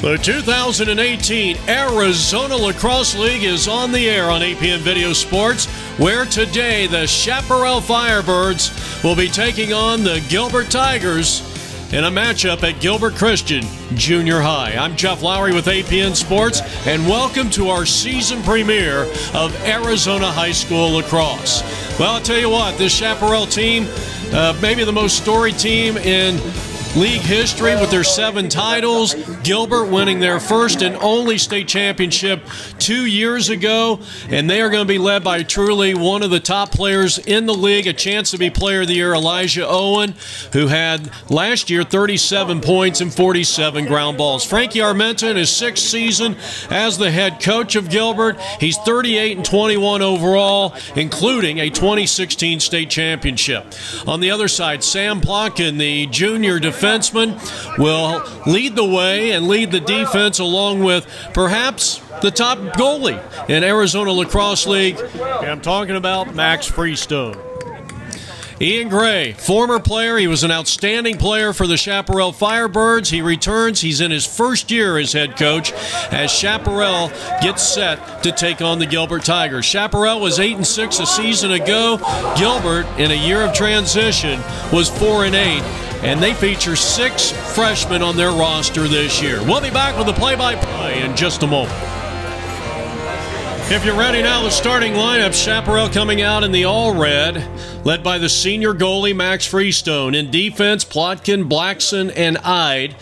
The 2018 Arizona Lacrosse League is on the air on APN Video Sports, where today the Chaparral Firebirds will be taking on the Gilbert Tigers in a matchup at Gilbert Christian Junior High. I'm Jeff Lowry with APN Sports, and welcome to our season premiere of Arizona High School Lacrosse. Well, I'll tell you what, this Chaparral team, maybe the most storied team in league history with their 7 titles. Gilbert winning their first and only state championship 2 years ago, and they are going to be led by truly one of the top players in the league, a chance to be Player of the Year, Elijah Owen, who had last year 37 points and 47 ground balls. Frankie Armenta in his 6th season as the head coach of Gilbert. He's 38-21 overall, including a 2016 state championship. On the other side, Sam Plotkin, the junior defenseman, will lead the way and lead the defense, along with perhaps the top goalie in Arizona Lacrosse League. I'm talking about Max Freestone. Ian Gray, former player. He was an outstanding player for the Chaparral Firebirds. He returns. He's in his first year as head coach as Chaparral gets set to take on the Gilbert Tigers. Chaparral was 8-6 a season ago. Gilbert, in a year of transition, was 4-8. And they feature 6 freshmen on their roster this year. We'll be back with the play-by-play in just a moment. If you're ready now, the starting lineup, Chaparral coming out in the all-red, led by the senior goalie, Max Freestone. In defense, Plotkin, Blackson, and Ide.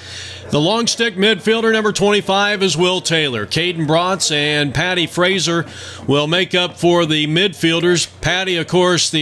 The long stick midfielder, number 25, is Will Taylor. Caden Brotz and Patty Fraser will make up for the midfielders. Patty, of course,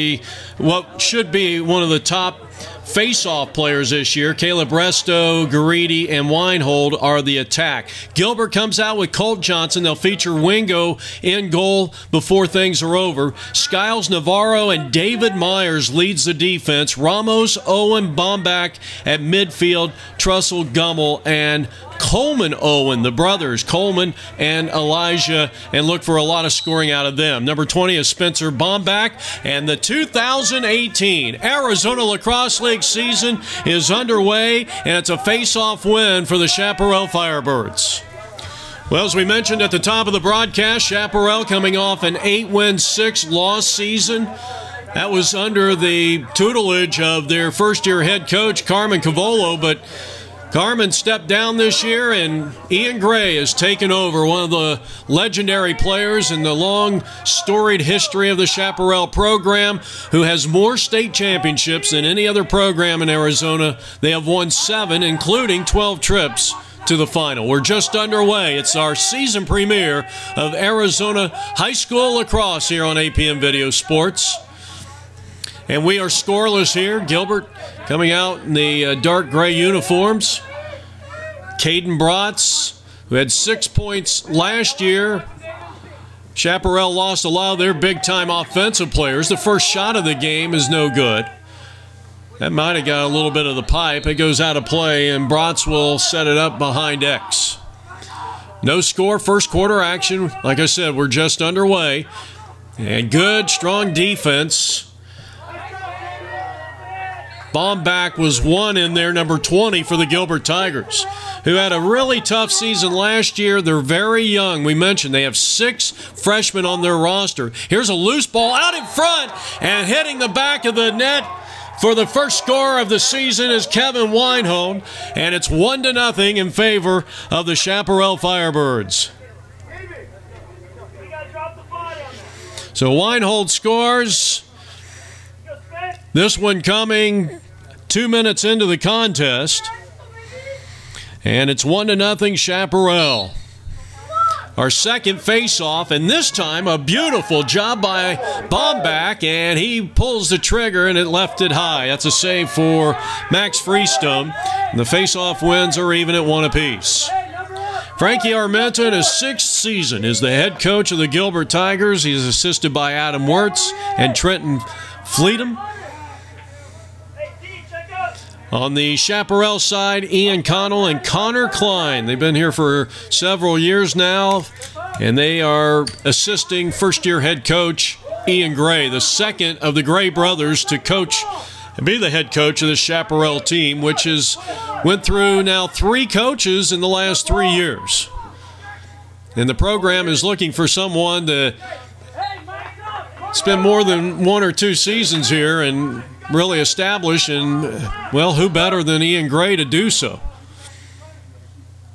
what should be one of the top face-off players this year. Caleb Resto, Garidi, and Weinhold are the attack. Gilbert comes out with Colt Johnson. They'll feature Wingo in goal before things are over. Skiles Navarro and David Myers leads the defense. Ramos, Owen, Bombach at midfield. Trussell, Gummel, and Coleman Owen, the brothers, Coleman and Elijah, and look for a lot of scoring out of them. Number 20 is Spencer Bombach, and the 2018 Arizona Lacrosse League season is underway, and it's a face-off win for the Chaparral Firebirds. Well, as we mentioned at the top of the broadcast, Chaparral coming off an 8-win, 6-loss season. That was under the tutelage of their first-year head coach, Carmen Cavolo, but Carmen stepped down this year, and Ian Gray has taken over, one of the legendary players in the long, storied history of the Chaparral program, who has more state championships than any other program in Arizona. They have won 7, including 12 trips to the final. We're just underway. It's our season premiere of Arizona High School Lacrosse here on APN Video Sports. And we are scoreless here. Gilbert coming out in the dark gray uniforms. Caden Brotz, who had 6 points last year. Chaparral lost a lot of their big-time offensive players. The first shot of the game is no good. That might have got a little bit of the pipe. It goes out of play, and Brotz will set it up behind X. No score, first quarter action. Like I said, we're just underway. And good, strong defense. Bombach was one in there, number 20 for the Gilbert Tigers, who had a really tough season last year. They're very young. We mentioned they have 6 freshmen on their roster. Here's a loose ball out in front, and hitting the back of the net for the first score of the season is Kevin Weinhold, and it's 1-0 in favor of the Chaparral Firebirds. So Weinhold scores. This one coming 2 minutes into the contest. And it's 1-0 Chaparral. Our second face-off, and this time a beautiful job by Bombach, and he pulls the trigger and it left it high. That's a save for Max Freestone. And the face-off wins are even at 1 apiece. Frankie Armenta in his 6th season is the head coach of the Gilbert Tigers. He's assisted by Adam Wirtz and Trenton Fleetum. On the Chaparral side, Ian Connell and Connor Klein. They've been here for several years now, and they are assisting first-year head coach Ian Gray, the second of the Gray brothers to coach and be the head coach of the Chaparral team, which has went through now 3 coaches in the last 3 years. And the program is looking for someone to spend more than 1 or 2 seasons here and really establish, and, well, who better than Ian Gray to do so?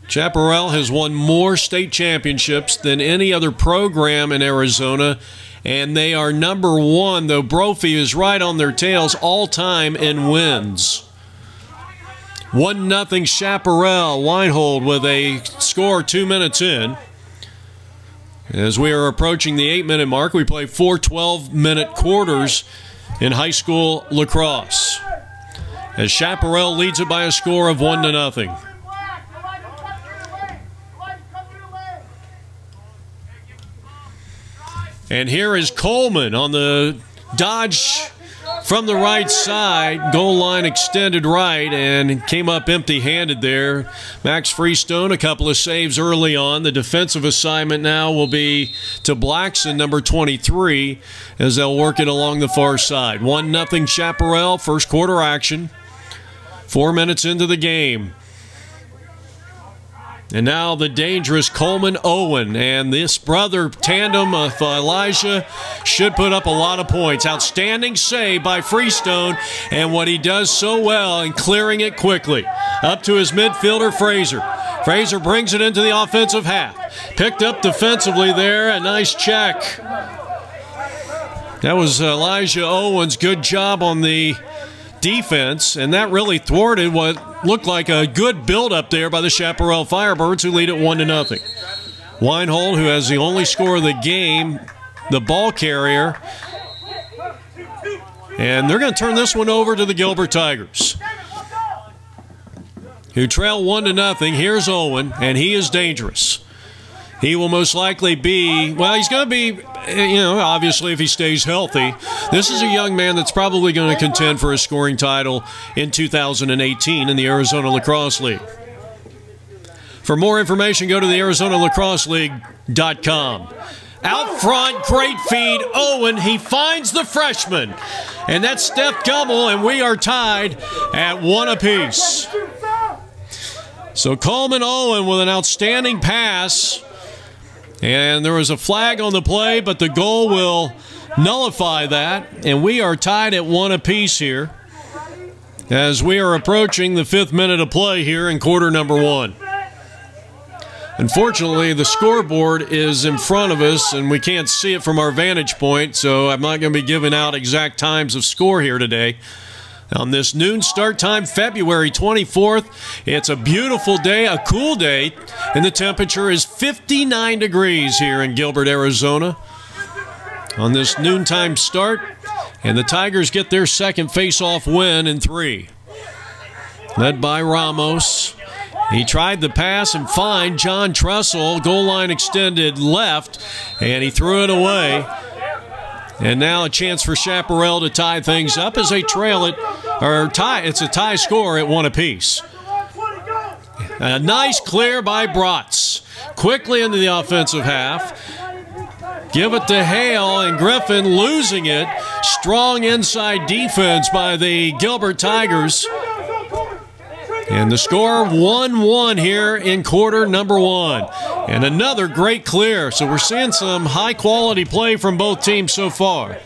Chaparral has won more state championships than any other program in Arizona, and they are number 1, though Brophy is right on their tails all-time in wins. 1-0 Chaparral. Weinhold with a score 2 minutes in. As we are approaching the 8-minute mark, we play 4 12-minute quarters in high school lacrosse, as Chaparral leads it by a score of 1-0. And here is Coleman on the dodge from the right side, goal line extended right, and came up empty-handed there. Max Freestone, a couple of saves early on. The defensive assignment now will be to Blackson, number 23, as they'll work it along the far side. 1-0 Chaparral, first quarter action. 4 minutes into the game. And now the dangerous Coleman Owen, and this brother tandem of Elijah should put up a lot of points. Outstanding save by Freestone, and what he does so well in clearing it quickly. Up to his midfielder, Fraser. Fraser brings it into the offensive half. Picked up defensively there, a nice check. That was Elijah Owen's good job on the defense, and that really thwarted what looked like a good build-up there by the Chaparral Firebirds, who lead it 1-0. Weinhold, who has the only score of the game, the ball carrier, and they're going to turn this one over to the Gilbert Tigers, who trail 1-0. Here's Owen, and he is dangerous. He will most likely be, well, he's going to be, you know, obviously if he stays healthy. This is a young man that's probably going to contend for a scoring title in 2018 in the Arizona Lacrosse League. For more information, go to the ArizonaLacrosseLeague.com. Out front, great feed. Owen, he finds the freshman. And that's Steph Gummel, and we are tied at 1 apiece. So Coleman Owen with an outstanding pass. And there was a flag on the play, but the goal will nullify that. And we are tied at 1 apiece here as we are approaching the 5th minute of play here in quarter number 1. Unfortunately, the scoreboard is in front of us, and we can't see it from our vantage point, so I'm not going to be giving out exact times of score here today. On this noon start time, February 24th, it's a beautiful day, a cool day, and the temperature is 59 degrees here in Gilbert, Arizona. On this noontime start, and the Tigers get their second face-off win in 3. Led by Ramos. He tried the pass and find John Trussell, goal line extended left, and he threw it away. And now a chance for Chaparral to tie things up as they trail it, or tie. It's a tie score at 1 apiece. A nice clear by Bratz. Quickly into the offensive half. Give it to Hale, and Griffin losing it. Strong inside defense by the Gilbert Tigers. And the score 1-1 here in quarter number 1. And another great clear. So we're seeing some high-quality play from both teams so far.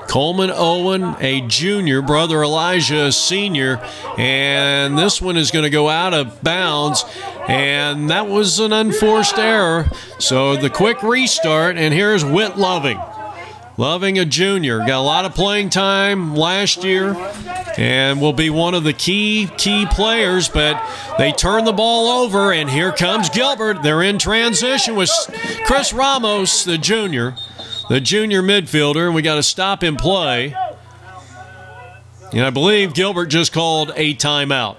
Coleman Owen, a junior, brother Elijah, a senior. And this one is going to go out of bounds. And that was an unforced error. So the quick restart, and here's Whit Loving. Loving, a junior, got a lot of playing time last year and will be one of the key players, but they turn the ball over, and here comes Gilbert. They're in transition with Chris Ramos, the junior midfielder, and we got to stop in play. And I believe Gilbert just called a timeout.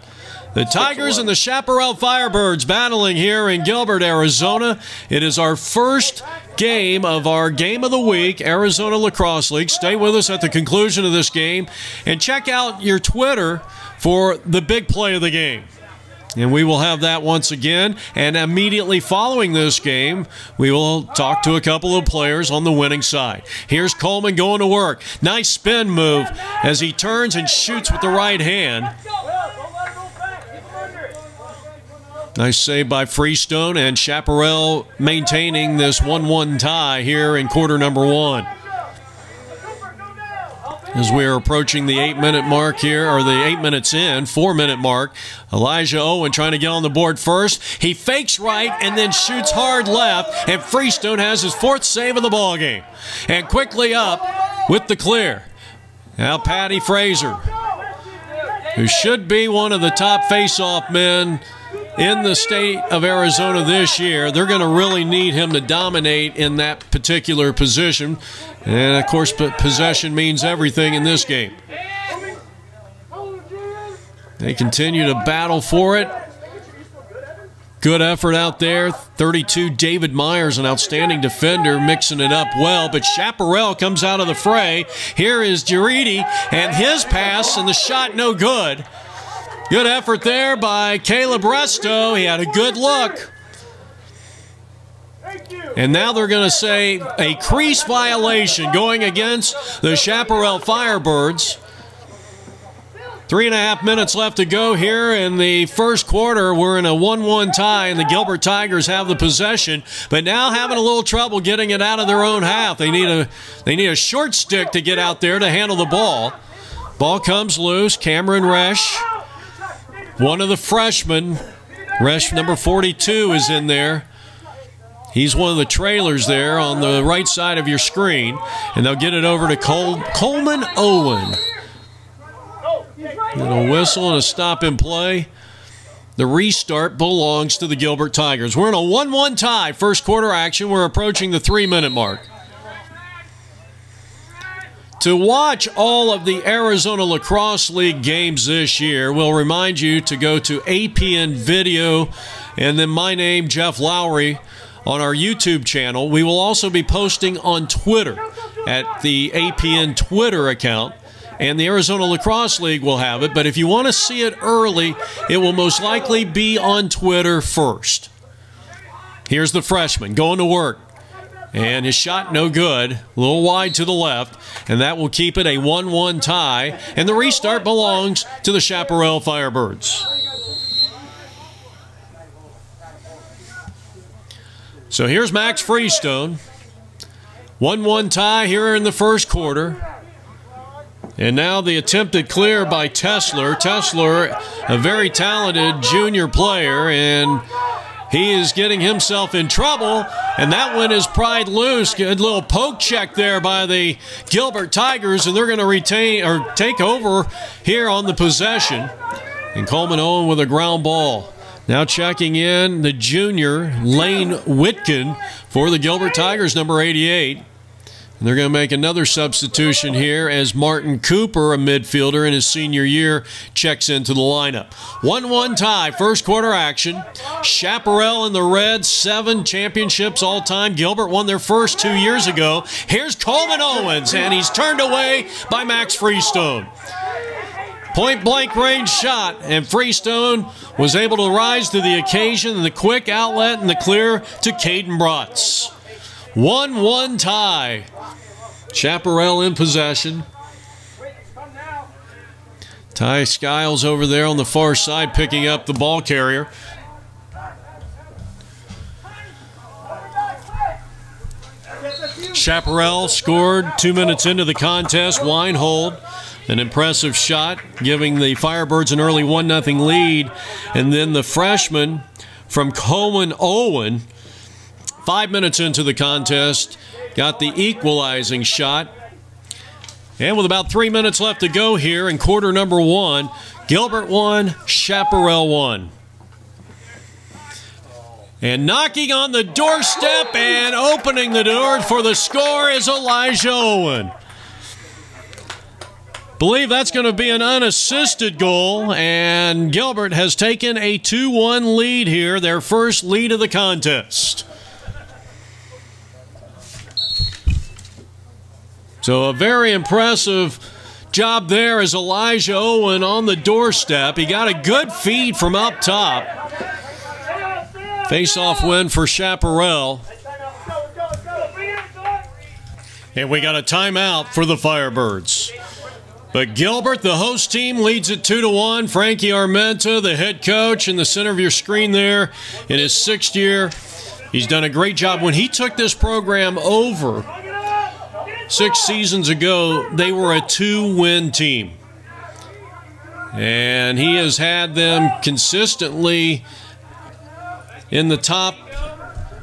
The Tigers and the Chaparral Firebirds battling here in Gilbert, Arizona. It is our first game of our Game of the Week, Arizona Lacrosse League. Stay with us at the conclusion of this game and check out your Twitter for the big play of the game. And we will have that once again. And immediately following this game, we will talk to a couple of players on the winning side. Here's Coleman going to work. Nice spin move as he turns and shoots with the right hand. Nice save by Freestone, and Chaparral maintaining this 1-1 tie here in quarter number 1. As we are approaching the 8-minute mark here, or the 8 minutes in, 4-minute mark, Elijah Owen trying to get on the board first. He fakes right and then shoots hard left, and Freestone has his 4th save of the ballgame. And quickly up with the clear. Now Patty Fraser, who should be one of the top face-off men in the state of Arizona this year. They're going to really need him to dominate in that particular position. And, of course, possession means everything in this game. They continue to battle for it. Good effort out there. 32, David Myers, an outstanding defender, mixing it up well. But Chaparral comes out of the fray. Here is Giridi, and his pass, and the shot no good. Good effort there by Caleb Resto. He had a good look. And now they're going to say a crease violation going against the Chaparral Firebirds. 3.5 minutes left to go here in the first quarter. We're in a 1-1 tie, and the Gilbert Tigers have the possession, but now having a little trouble getting it out of their own half. They need a short stick to get out there to handle the ball. Ball comes loose. Cameron Resch, one of the freshmen, Resch number 42, is in there. He's one of the trailers there on the right side of your screen. And they'll get it over to Coleman Owen. And a whistle and a stop in play. The restart belongs to the Gilbert Tigers. We're in a 1-1 tie. First quarter action. We're approaching the 3-minute mark. To watch all of the Arizona Lacrosse League games this year, we'll remind you to go to APN Video and then my name, Jeff Lowry, on our YouTube channel. We will also be posting on Twitter at the APN Twitter account, and the Arizona Lacrosse League will have it. But if you want to see it early, it will most likely be on Twitter first. Here's the freshman going to work. And his shot no good, a little wide to the left, and that will keep it a 1-1 tie. And the restart belongs to the Chaparral Firebirds. So here's Max Freestone. 1-1 tie here in the first quarter. And now the attempted clear by Tessler. Tessler, a very talented junior player, and he is getting himself in trouble, and that one is pried loose. Good little poke check there by the Gilbert Tigers, and they're going to retain or take over here on the possession. And Coleman Owen with a ground ball. Now checking in the junior, Lane Whitkin, for the Gilbert Tigers, number 88. And they're going to make another substitution here as Martin Cooper, a midfielder in his senior year, checks into the lineup. 1-1 tie, first quarter action. Chaparral in the red, 7 championships all time. Gilbert won their first 2 years ago. Here's Coleman Owens, and he's turned away by Max Freestone. Point-blank range shot, and Freestone was able to rise to the occasion, and the quick outlet and the clear to Caden Bratz. 1-1 tie. Chaparral in possession. Ty Skiles over there on the far side picking up the ball carrier. Chaparral scored 2 minutes into the contest. Weinhold, an impressive shot, giving the Firebirds an early 1-0 lead. And then the freshman from Coleman Owen, 5 minutes into the contest, got the equalizing shot. And with about 3 minutes left to go here in quarter number 1, Gilbert won, Chaparral won. And knocking on the doorstep and opening the door for the score is Elijah Owen. Believe that's going to be an unassisted goal, and Gilbert has taken a 2-1 lead here, their first lead of the contest. So a very impressive job there as Elijah Owen on the doorstep. He got a good feed from up top. Face-off win for Chaparral. And we got a timeout for the Firebirds. But Gilbert, the host team, leads it 2-1. Frankie Armenta, the head coach, in the center of your screen there in his 6th year. He's done a great job. When he took this program over 6 seasons ago, they were a 2-win team. And he has had them consistently in the top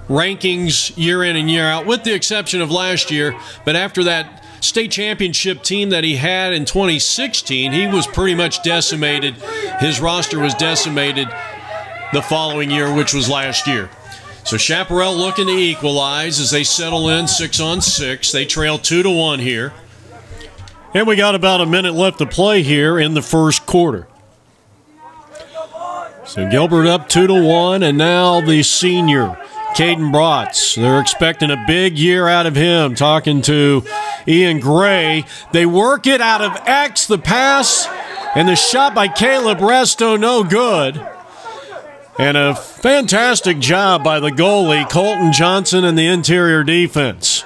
rankings year in and year out, with the exception of last year. But after that state championship team that he had in 2016, he was pretty much decimated. His roster was decimated the following year, which was last year. So Chaparral looking to equalize as they settle in 6-on-6. They trail 2-1 here. And we got about a minute left to play here in the first quarter. So Gilbert up 2-1, and now the senior, Caden Bratz. They're expecting a big year out of him. Talking to Ian Gray. They work it out of X, the pass, and the shot by Caleb Resto, no good. And a fantastic job by the goalie, Colton Johnson, and the interior defense.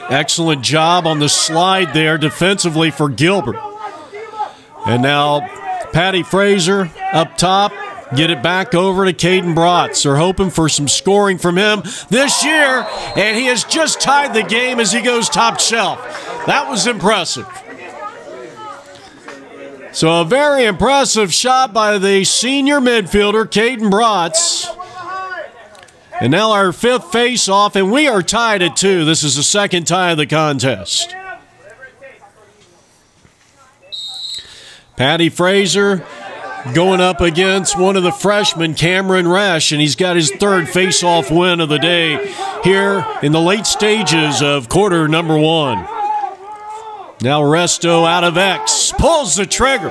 Excellent job on the slide there defensively for Gilbert. And now Patty Fraser up top. Get it back over to Caden Bratz. They're hoping for some scoring from him this year, and he has just tied the game as he goes top shelf. That was impressive. So a very impressive shot by the senior midfielder, Caden Bratz. And now our 5th face-off, and we are tied at 2. This is the second tie of the contest. Patty Fraser going up against one of the freshmen, Cameron Resch, and he's got his 3rd face-off win of the day here in the late stages of quarter number 1. Now Resto out of X, pulls the trigger,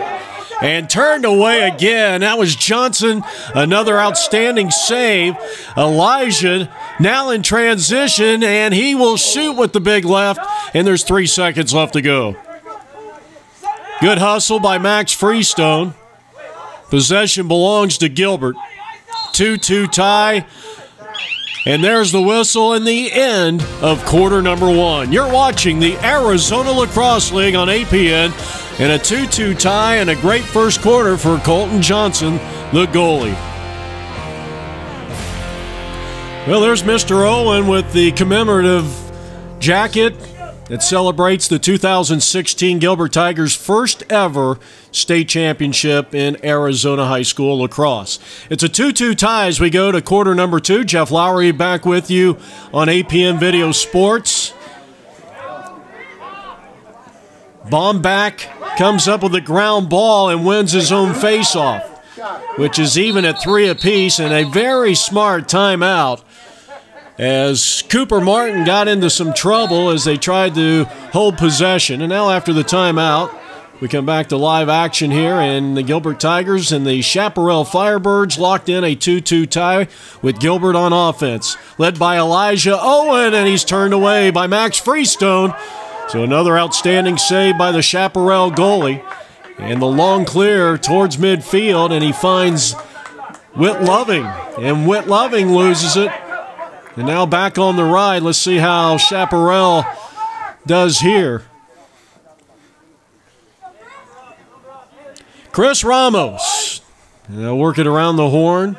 and turned away again. That was Johnson, another outstanding save. Elijah now in transition, and he will shoot with the big left, and there's 3 seconds left to go. Good hustle by Max Freestone. Possession belongs to Gilbert. 2-2 tie. And there's the whistle and the end of quarter number 1. You're watching the Arizona Lacrosse League on APN, and a 2-2 tie and a great first quarter for Colton Johnson, the goalie. Well, there's Mr. Owen with the commemorative jacket that celebrates the 2016 Gilbert Tigers' first ever state championship in Arizona high school lacrosse. It's a 2-2 tie as we go to quarter number 2. Jeff Lowry back with you on APN Video Sports. Bomback comes up with a ground ball and wins his own faceoff, which is even at 3 apiece, and a very smart timeout as Cooper Martin got into some trouble as they tried to hold possession. And now after the timeout, we come back to live action here, and the Gilbert Tigers and the Chaparral Firebirds locked in a 2-2 tie with Gilbert on offense, led by Elijah Owen, and he's turned away by Max Freestone. So another outstanding save by the Chaparral goalie. And the long clear towards midfield, and he finds Whit Loving, and Whit Loving loses it. And now back on the ride. Let's see how Chaparral does here. Chris Ramos. Now work it around the horn.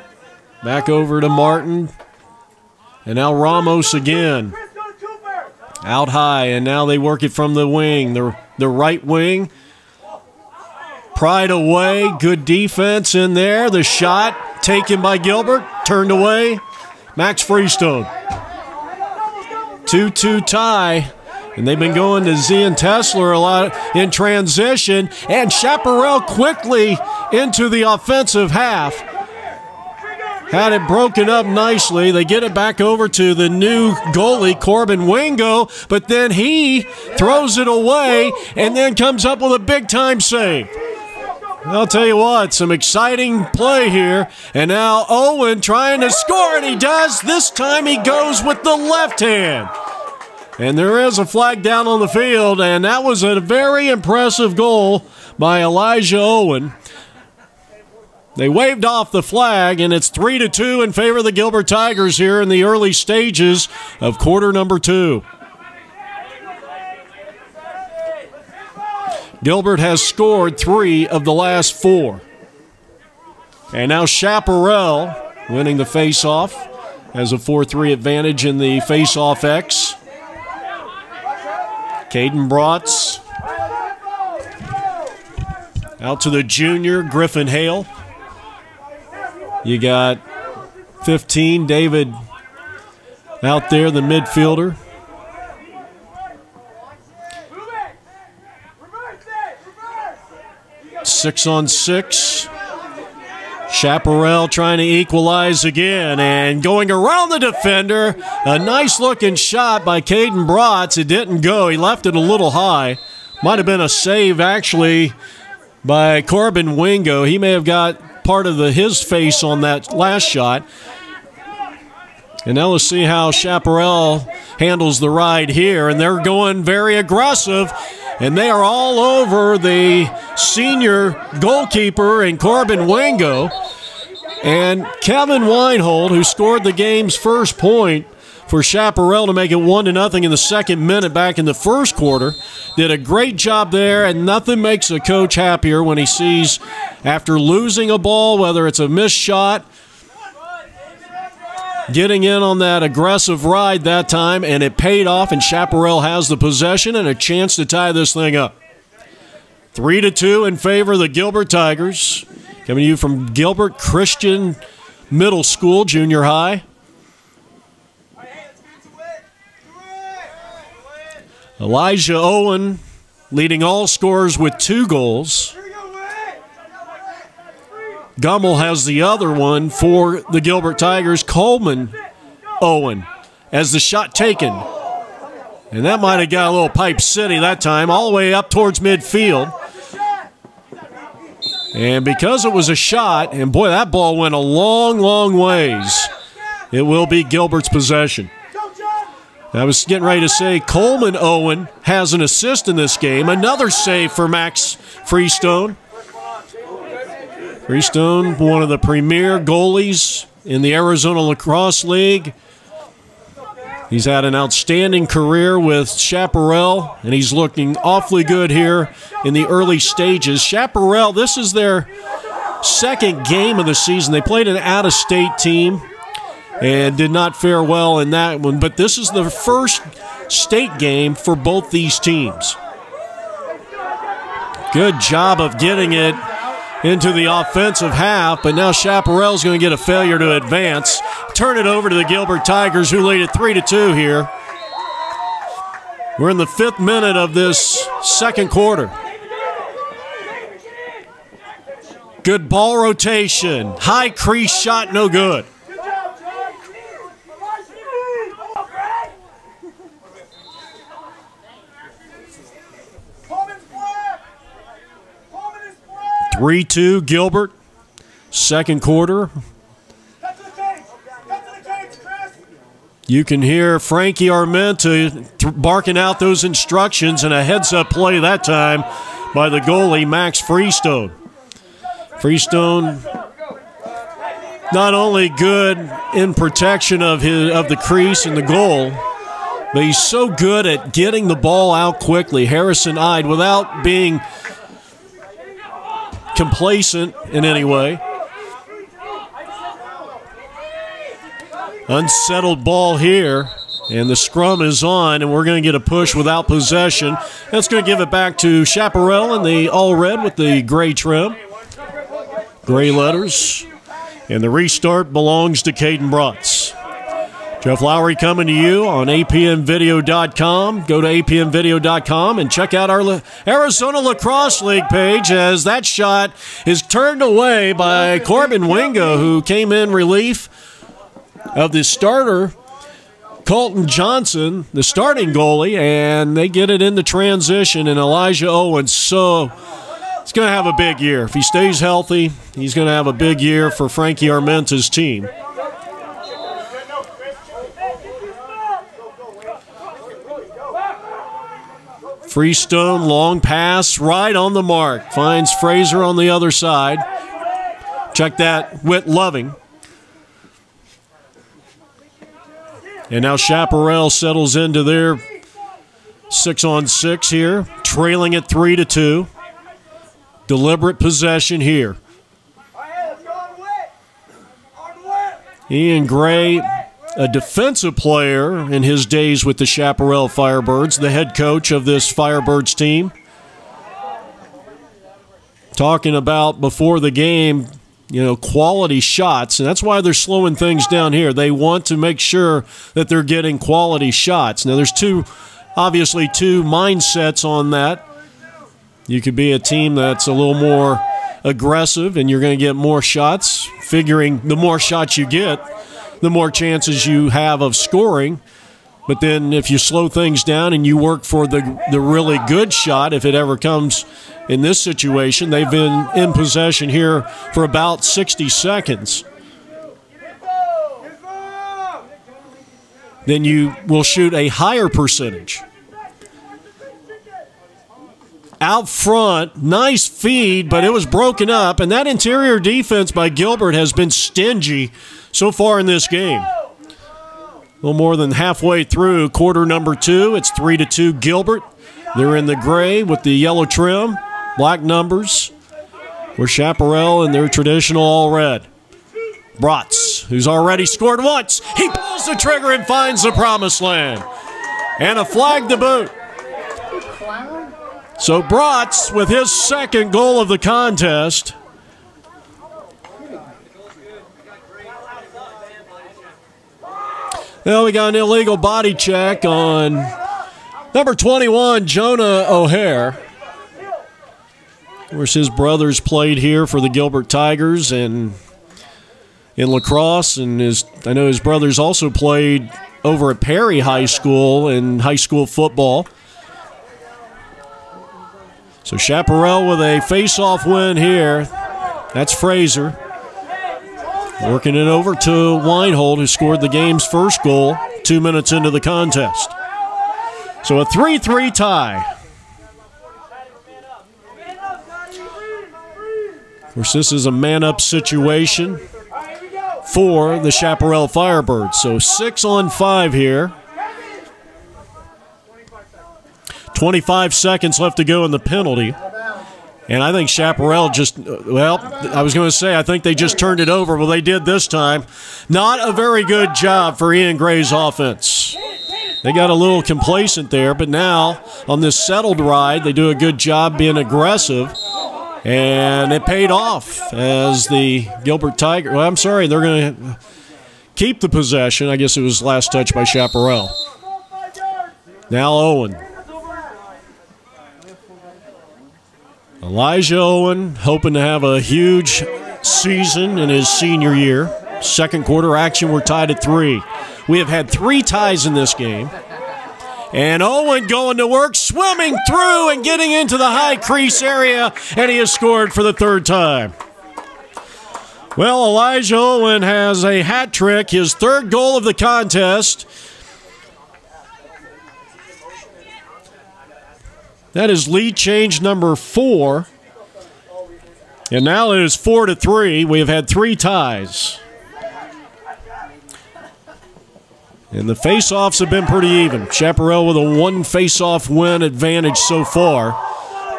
Back over to Martin. And now Ramos again. Out high, and now they work it from the wing. The right wing. Pried away. Good defense in there. The shot taken by Gilbert. Turned away. Max Freestone. 2-2 tie. And they've been going to Zian Tesler a lot in transition. And Chaparral quickly into the offensive half. Had it broken up nicely. They get it back over to the new goalie, Corbin Wingo. But then he throws it away and then comes up with a big-time save. I'll tell you what, some exciting play here. And now Owen trying to score, and he does. This time he goes with the left hand. And there is a flag down on the field, and that was a very impressive goal by Elijah Owen. They waved off the flag, and it's 3-2 in favor of the Gilbert Tigers here in the early stages of quarter number 2. Gilbert has scored 3 of the last 4. And now Chaparral winning the face-off, has a 4-3 advantage in the face-off X. Caden Bratz out to the junior, Griffin Hale. You got 15, David out there, the midfielder. Six on 6. Chaparral trying to equalize again and going around the defender. A nice looking shot by Caden Bratz. It didn't go. He left it a little high. Might have been a save actually by Corbin Wingo. He may have got part of his face on that last shot. And now let's see how Chaparral handles the ride here. And they're going very aggressive. And they are all over the senior goalkeeper and Corbin Wingo. And Kevin Weinhold, who scored the game's first point for Chaparral to make it 1-0 in the second minute back in the first quarter, did a great job there, and nothing makes a coach happier when he sees, after losing a ball, whether it's a missed shot, getting in on that aggressive ride that time, and it paid off, and Chaparral has the possession and a chance to tie this thing up. 3-2 in favor of the Gilbert Tigers. Coming to you from Gilbert Christian Middle School, junior high. Elijah Owen leading all scorers with 2 goals. Gummel has the other one for the Gilbert Tigers. Coleman Owen as the shot taken. And that might have got a little Pipe City that time, all the way up towards midfield. And because it was a shot, and boy, that ball went a long, long ways, it will be Gilbert's possession. I was getting ready to say Coleman Owen has an assist in this game. Another save for Max Freestone. Freestone, one of the premier goalies in the Arizona Lacrosse League. He's had an outstanding career with Chaparral, and he's looking awfully good here in the early stages. Chaparral, this is their second game of the season. They played an out-of-state team and did not fare well in that one, but this is the first state game for both these teams. Good job of getting it into the offensive half, but now Chaparral's going to get a failure to advance. Turn it over to the Gilbert Tigers, who lead it 3-2 here. We're in the 5th minute of this second quarter. Good ball rotation. High crease shot, no good. (3-2) Gilbert, second quarter. You can hear Frankie Armenta barking out those instructions, and a heads-up play that time by the goalie, Max Freestone. Freestone not only good in protection of the crease and the goal, but he's so good at getting the ball out quickly, Harrison-eyed, without being complacent in any way. Unsettled ball here, and the scrum is on, and we're going to get a push without possession. That's going to give it back to Chaparral in the all-red with the gray trim. Gray letters. And the restart belongs to Caden Bratz. Jeff Lowry coming to you on apnvideo.com. Go to apnvideo.com and check out our Arizona Lacrosse League page, as that shot is turned away by Corbin Wingo, who came in relief of the starter, Colton Johnson, the starting goalie, and they get it into transition, and Elijah Owen, so he's going to have a big year. If he stays healthy, he's going to have a big year for Frankie Armenta's team. Freestone, long pass, right on the mark. Finds Fraser on the other side. Check that, Whit Loving. And now Chaparral settles into their 6-on-6 here, trailing at 3-2. Deliberate possession here. Ian Gray, a defensive player in his days with the Chaparral Firebirds, the head coach of this Firebirds team. Talking about before the game, you know, quality shots, and that's why they're slowing things down here. They want to make sure that they're getting quality shots. Now, there's obviously two mindsets on that. You could be a team that's a little more aggressive and you're going to get more shots, figuring the more shots you get, the more chances you have of scoring. But then if you slow things down and you work for the really good shot, if it ever comes in this situation, they've been in possession here for about 60 seconds. Then you will shoot a higher percentage. Out front, nice feed, but it was broken up, and that interior defense by Gilbert has been stingy so far in this game. A little more than halfway through quarter number 2. It's 3-2 Gilbert. They're in the gray with the yellow trim, black numbers. We're Chaparral in their traditional all red. Bratz, who's already scored once. He pulls the trigger and finds the promised land. And a flag to boot. So Bratz with his second goal of the contest. Well, we got an illegal body check on number 21, Jonah O'Hare. Of course, his brothers played here for the Gilbert Tigers and in Lacrosse, and I know his brothers also played over at Perry High School in high school football. So Chaparral with a face-off win here. That's Fraser. Working it over to Weinhold, who scored the game's first goal 2 minutes into the contest. So a 3-3 tie. Of course, this is a man-up situation for the Chaparral Firebirds. So 6-on-5 here. 25 seconds left to go in the penalty. And I think Chaparral just, well, I was going to say, I think they just turned it over. Well, they did this time. Not a very good job for Ian Gray's offense. They got a little complacent there, but now on this settled ride, they do a good job being aggressive. And it paid off as the Gilbert Tigers, well, I'm sorry, they're going to keep the possession. I guess it was last touch by Chaparral. Now Owen. Elijah Owen hoping to have a huge season in his senior year. Second quarter action, we're tied at 3. We have had 3 ties in this game. And Owen going to work, swimming through and getting into the high crease area, and he has scored for the 3rd time. Well, Elijah Owen has a hat trick, his 3rd goal of the contest. That is lead change number 4. And now it is 4-3. We have had 3 ties. And the face-offs have been pretty even. Chaparral with a 1 face-off win advantage so far.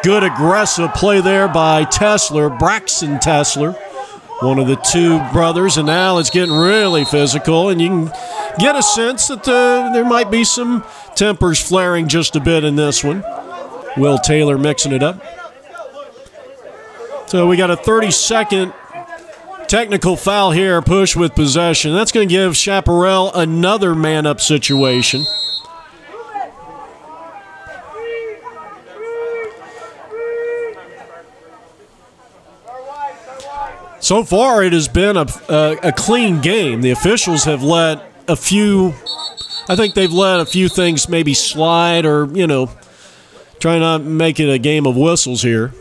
Good aggressive play there by Tessler, Braxton Tessler, one of the 2 brothers. And now it's getting really physical. And you can get a sense that there might be some tempers flaring just a bit in this one. Will Taylor mixing it up. So we got a 30-second technical foul here, push with possession. That's going to give Chaparral another man-up situation. So far, it has been a clean game. The officials have let a few, I think they've let a few things maybe slide or, you know, try not to make it a game of whistles here.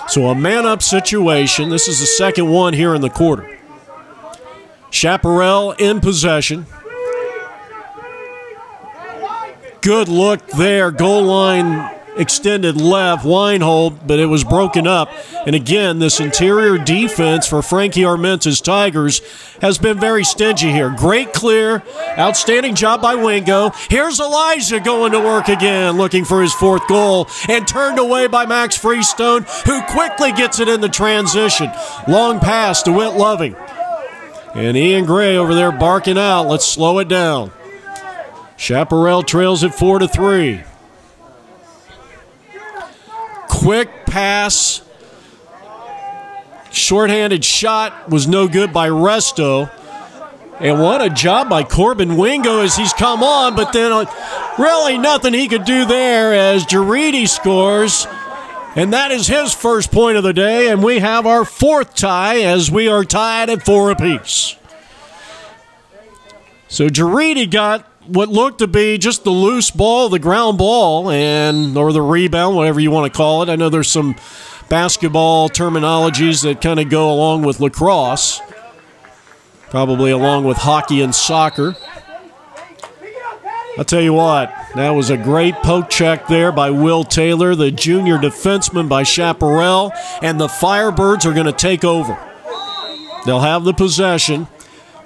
So a man-up situation. This is the second one here in the quarter. Chaparral in possession. Good look there. Goal line extended left, Weinhold, but it was broken up. And again, this interior defense for Frankie Armenta's Tigers has been very stingy here. Great clear, outstanding job by Wingo. Here's Elijah going to work again, looking for his 4th goal, and turned away by Max Freestone, who quickly gets it in the transition. Long pass to Whit Loving. And Ian Gray over there barking out, let's slow it down. Chaparral trails at 4-3. Quick pass, shorthanded shot was no good by Resto. And what a job by Corbin Wingo as he's come on, but then really nothing he could do there as Giridi scores. And that is his first point of the day, and we have our 4th tie as we are tied at 4 apiece. So Giridi got what looked to be just the loose ball, the ground ball, or the rebound, whatever you want to call it. I know there's some basketball terminologies that kind of go along with lacrosse, probably along with hockey and soccer. I'll tell you what, that was a great poke check there by Will Taylor, the junior defenseman by Chaparral, and the Firebirds are going to take over. They'll have the possession.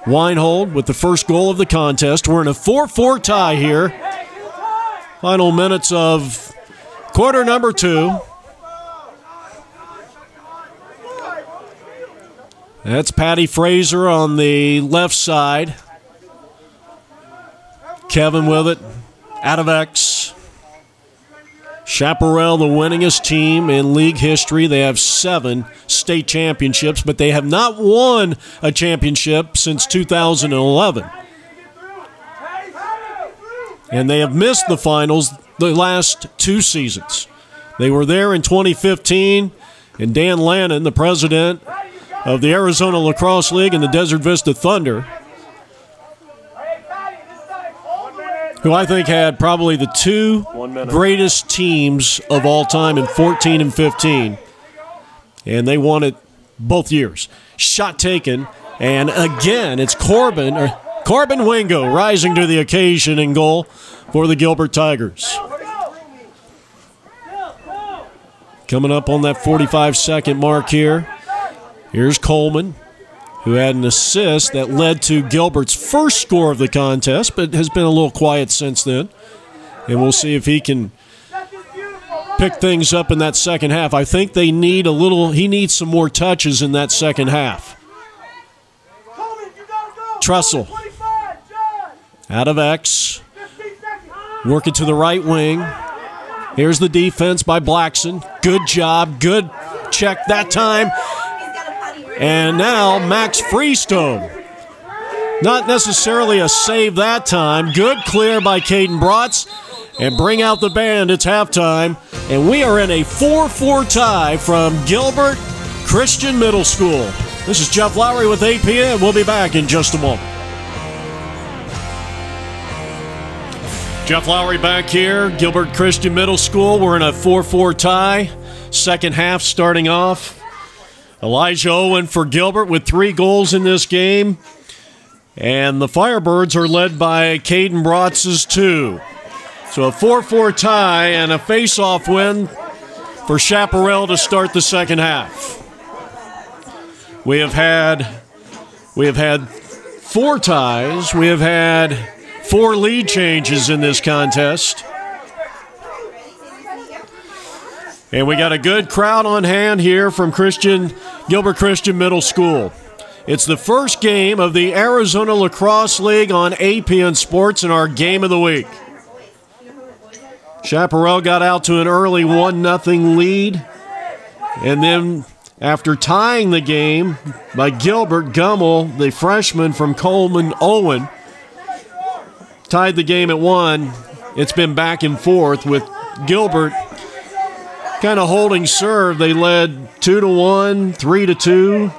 Weinhold with the first goal of the contest. We're in a 4-4 tie here. Final minutes of quarter number 2. That's Patty Fraser on the left side. Kevin with it, out of X. Chaparral, the winningest team in league history. They have 7 state championships, but they have not won a championship since 2011. And they have missed the finals the last 2 seasons. They were there in 2015, and Dan Lannon, the president of the Arizona Lacrosse League and the Desert Vista Thunder, who I think had probably the 2 greatest teams of all time in 14 and 15. And they won it both years. Shot taken, and again, it's Corbin Wingo rising to the occasion in goal for the Gilbert Tigers. Coming up on that 45-second mark here. Here's Coleman, who had an assist that led to Gilbert's first score of the contest, but has been a little quiet since then. And we'll see if he can pick things up in that second half. I think they need he needs some more touches in that second half. Trussell, out of X, working to the right wing. Here's the defense by Blackson. Good job, good check that time. And now Max Freestone. Not necessarily a save that time. Good clear by Caden Brotz. And bring out the band. It's halftime. And we are in a 4-4 tie from Gilbert Christian Middle School. This is Jeff Lowry with APN. We'll be back in just a moment. Jeff Lowry back here. Gilbert Christian Middle School. We're in a 4-4 tie. Second half starting off. Elijah Owen for Gilbert with 3 goals in this game. And the Firebirds are led by Caden Brotz's 2. So a 4-4 tie and a face-off win for Chaparral to start the second half. We have had 4 ties. We have had 4 lead changes in this contest. And we got a good crowd on hand here from Gilbert Christian Middle School. It's the first game of the Arizona Lacrosse League on APN Sports in our Game of the Week. Chaparral got out to an early 1-0 lead. And then after tying the game by Gilbert, Gummel, the freshman from Coleman, Owen, tied the game at 1. It's been back and forth with Gilbert kind of holding serve. They led 2-1, 3-2,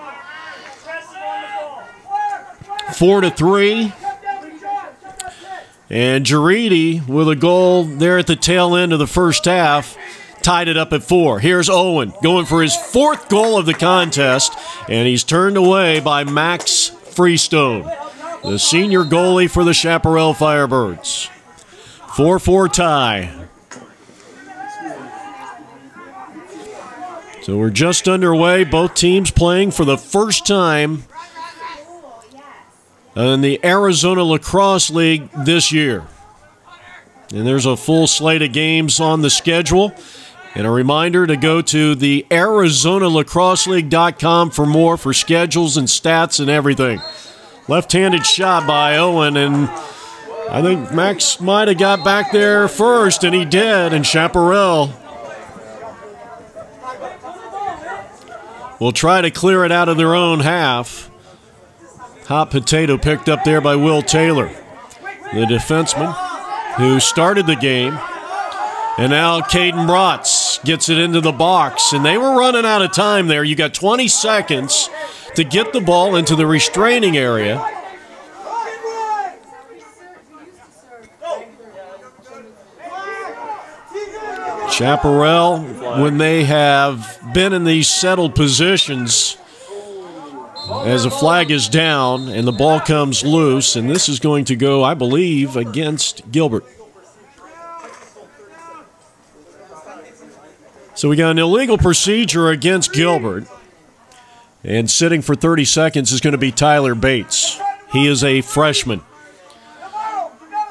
4-3. And Giridi with a goal there at the tail end of the first half tied it up at 4. Here's Owen going for his 4th goal of the contest, and he's turned away by Max Freestone, the senior goalie for the Chaparral Firebirds. 4-4 tie. So we're just underway. Both teams playing for the first time in the Arizona Lacrosse League this year. And there's a full slate of games on the schedule. And a reminder to go to the ArizonaLacrosseLeague.com for more for schedules and stats and everything. Left-handed shot by Owen, and I think Max might have got back there first, and he did, and Chaparral will try to clear it out of their own half. Hot potato picked up there by Will Taylor, the defenseman who started the game. And now Caden Bratz gets it into the box, and they were running out of time there. You got 20 seconds to get the ball into the restraining area. Chaparral, when they have been in these settled positions, as a flag is down and the ball comes loose, and this is going to go, I believe, against Gilbert. So we got an illegal procedure against Gilbert, and sitting for 30 seconds is going to be Tyler Bates. He is a freshman.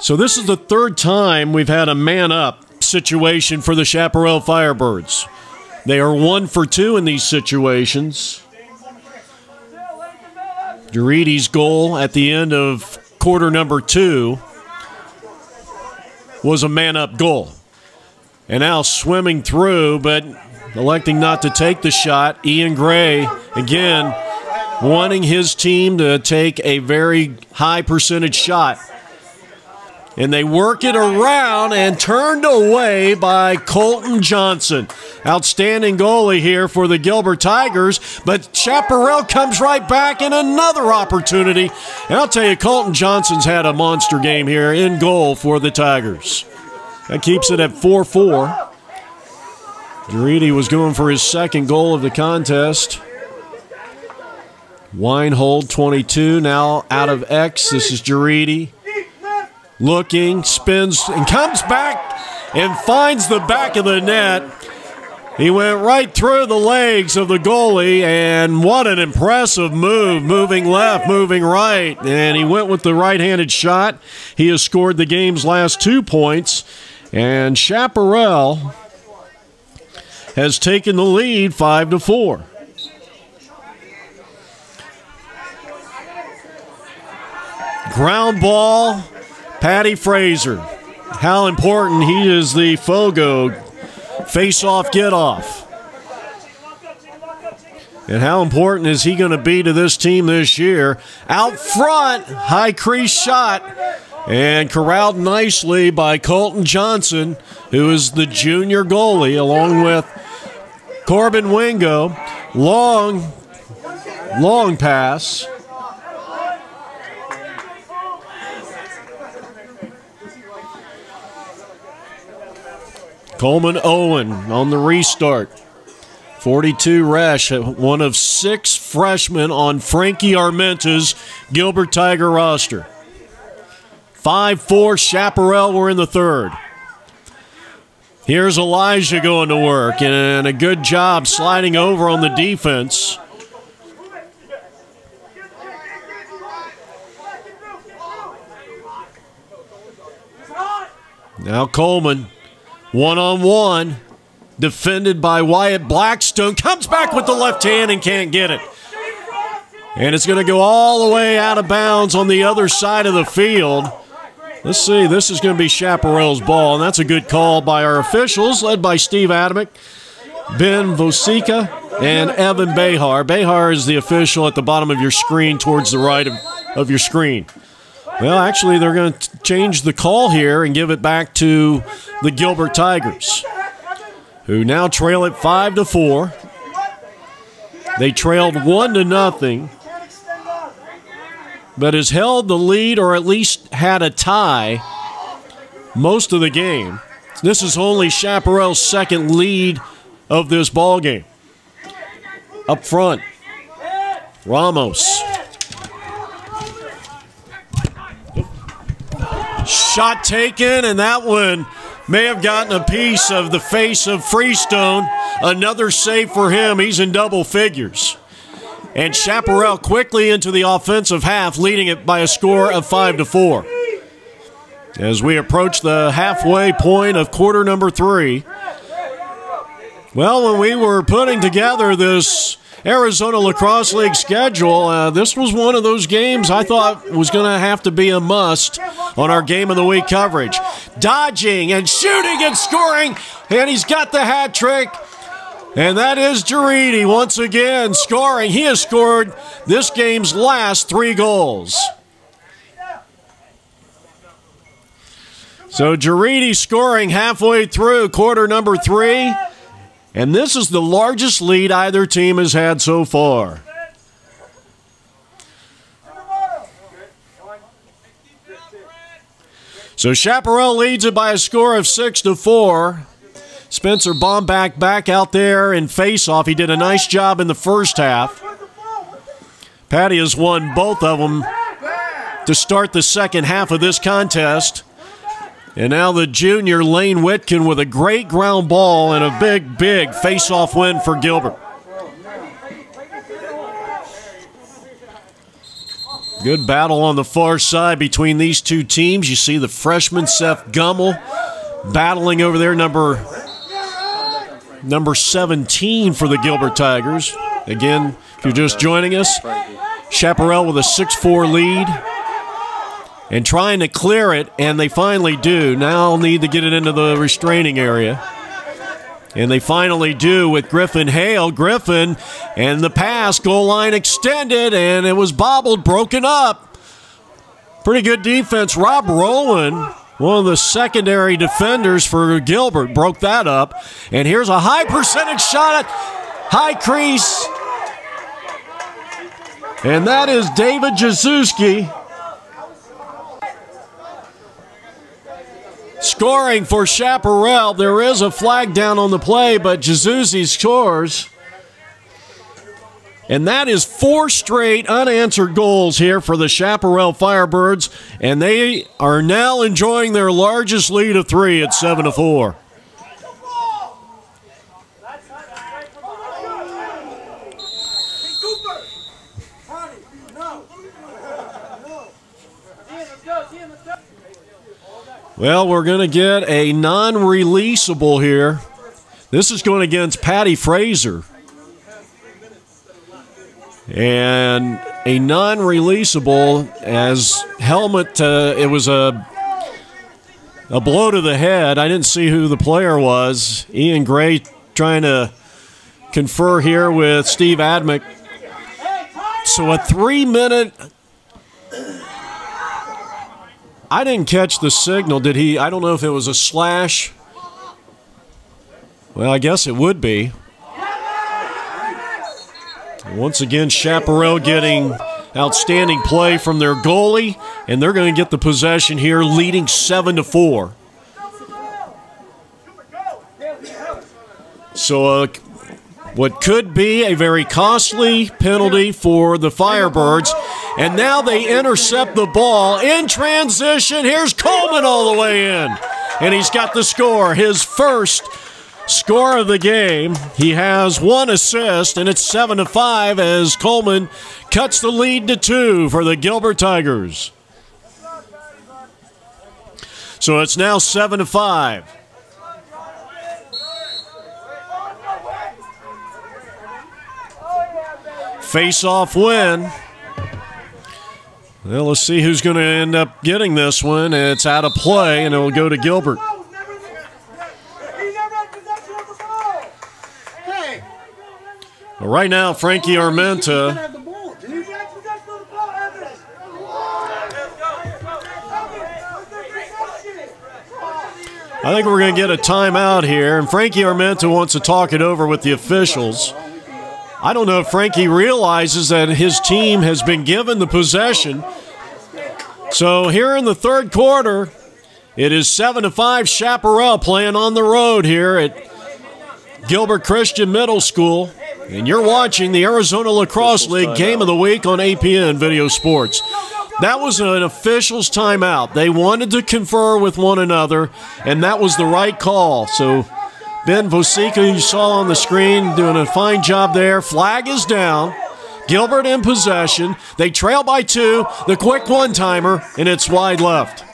So this is the third time we've had a man-up situation for the Chaparral Firebirds. They are 1 for 2 in these situations. Juridi's goal at the end of quarter number 2 was a man-up goal. And now swimming through, but electing not to take the shot. Ian Gray, again, wanting his team to take a very high percentage shot. And they work it around and turned away by Colton Johnson. Outstanding goalie here for the Gilbert Tigers, but Chaparral comes right back in another opportunity. And I'll tell you, Colton Johnson's had a monster game here in goal for the Tigers. That keeps it at 4-4. Juridi was going for his second goal of the contest. Weinhold, 22, now out of X. This is Juridi. Looking, spins, and comes back and finds the back of the net. He went right through the legs of the goalie, and what an impressive move, moving left, moving right. And he went with the right-handed shot. He has scored the game's last 2 points, and Chaparral has taken the lead 5-4. Ground ball. Patty Fraser, how important he is, the Fogo face-off get-off. And how important is he going to be to this team this year? Out front, high crease shot, and corralled nicely by Colton Johnson, who is the junior goalie, along with Corbin Wingo. Long pass. Coleman Owen on the restart. 42 Resch, one of 6 freshmen on Frankie Armenta's Gilbert Tiger roster. 5-4 Chaparral, we're in the third. Here's Elijah going to work, and a good job sliding over on the defense. Now Coleman. One-on-one, defended by Wyatt Blackstone. Comes back with the left hand and can't get it. And it's going to go all the way out of bounds on the other side of the field. Let's see, this is going to be Chaparral's ball, and that's a good call by our officials, led by Steve Adamick, Ben Vosica, and Evan Behar. Behar is the official at the bottom of your screen towards the right of your screen. Well, actually, they're going to change the call here and give it back to the Gilbert Tigers, who now trail it 5-4. They trailed 1-0, but has held the lead, or at least had a tie, most of the game. This is only Chaparral's second lead of this ball game. Up front, Ramos. Shot taken, and that one may have gotten a piece of the face of Freestone. Another save for him. He's in double figures. And Chaparral quickly into the offensive half, leading it by a score of 5-4. As we approach the halfway point of quarter number 3. Well, when we were putting together this Arizona Lacrosse League schedule, this was one of those games I thought was going to have to be a must on our Game of the Week coverage. Dodging and shooting and scoring, and he's got the hat trick. And that is Giridi once again scoring. He has scored this game's last 3 goals. So Giridi scoring halfway through quarter number 3. And this is the largest lead either team has had so far. So Chaparral leads it by a score of 6-4. Spencer Bombach back out there in face-off. He did a nice job in the first half. Patty has won both of them to start the second half of this contest. And now the junior Lane Whitkin with a great ground ball and a big, big face-off win for Gilbert. Good battle on the far side between these two teams. You see the freshman Seth Gummel battling over there, number 17 for the Gilbert Tigers. Again, if you're just joining us, Chaparral with a 6-4 lead. And trying to clear it, and they finally do. Now need to get it into the restraining area. And they finally do with Griffin Hale. Griffin and the pass, goal line extended, and it was bobbled, broken up. Pretty good defense. Rob Rowan, one of the secondary defenders for Gilbert, broke that up. And here's a high percentage shot at high crease. And that is David Jazuski. Scoring for Chaparral. There is a flag down on the play, but Jazuzi scores. And that is 4 straight unanswered goals here for the Chaparral Firebirds, and they are now enjoying their largest lead of 3 at 7-4. Well, we're going to get a non-releasable here. This is going against Patty Fraser. And a non-releasable as helmet, it was a blow to the head. I didn't see who the player was. Ian Gray trying to confer here with Steve Admick. So a 3-minute... I didn't catch the signal. Did he? I don't know if it was a slash. Well, I guess it would be. Once again, Chaparral getting outstanding play from their goalie, and they're going to get the possession here, leading 7-4. So what could be a very costly penalty for the Firebirds. And now they intercept the ball in transition. Here's Coleman all the way in. And he's got the score, his first score of the game. He has 1 assist, and it's 7-5 as Coleman cuts the lead to 2 for the Gilbert Tigers. So it's now 7-5. Face-off win. Well, let's see who's going to end up getting this one. It's out of play, and it will go to Gilbert. Well, right now, Frankie Armenta. I think we're going to get a timeout here, and Frankie Armenta wants to talk it over with the officials. I don't know if Frankie realizes that his team has been given the possession. So here in the third quarter, it is 7-5 Chaparral playing on the road here at Gilbert Christian Middle School. And you're watching the Arizona Lacrosse League Game of the Week on APN Video Sports. That was an official's timeout. They wanted to confer with one another, and that was the right call. So Ben Vosica, you saw on the screen, doing a fine job there. Flag is down. Gilbert in possession. They trail by 2. The quick one-timer, and it's wide left.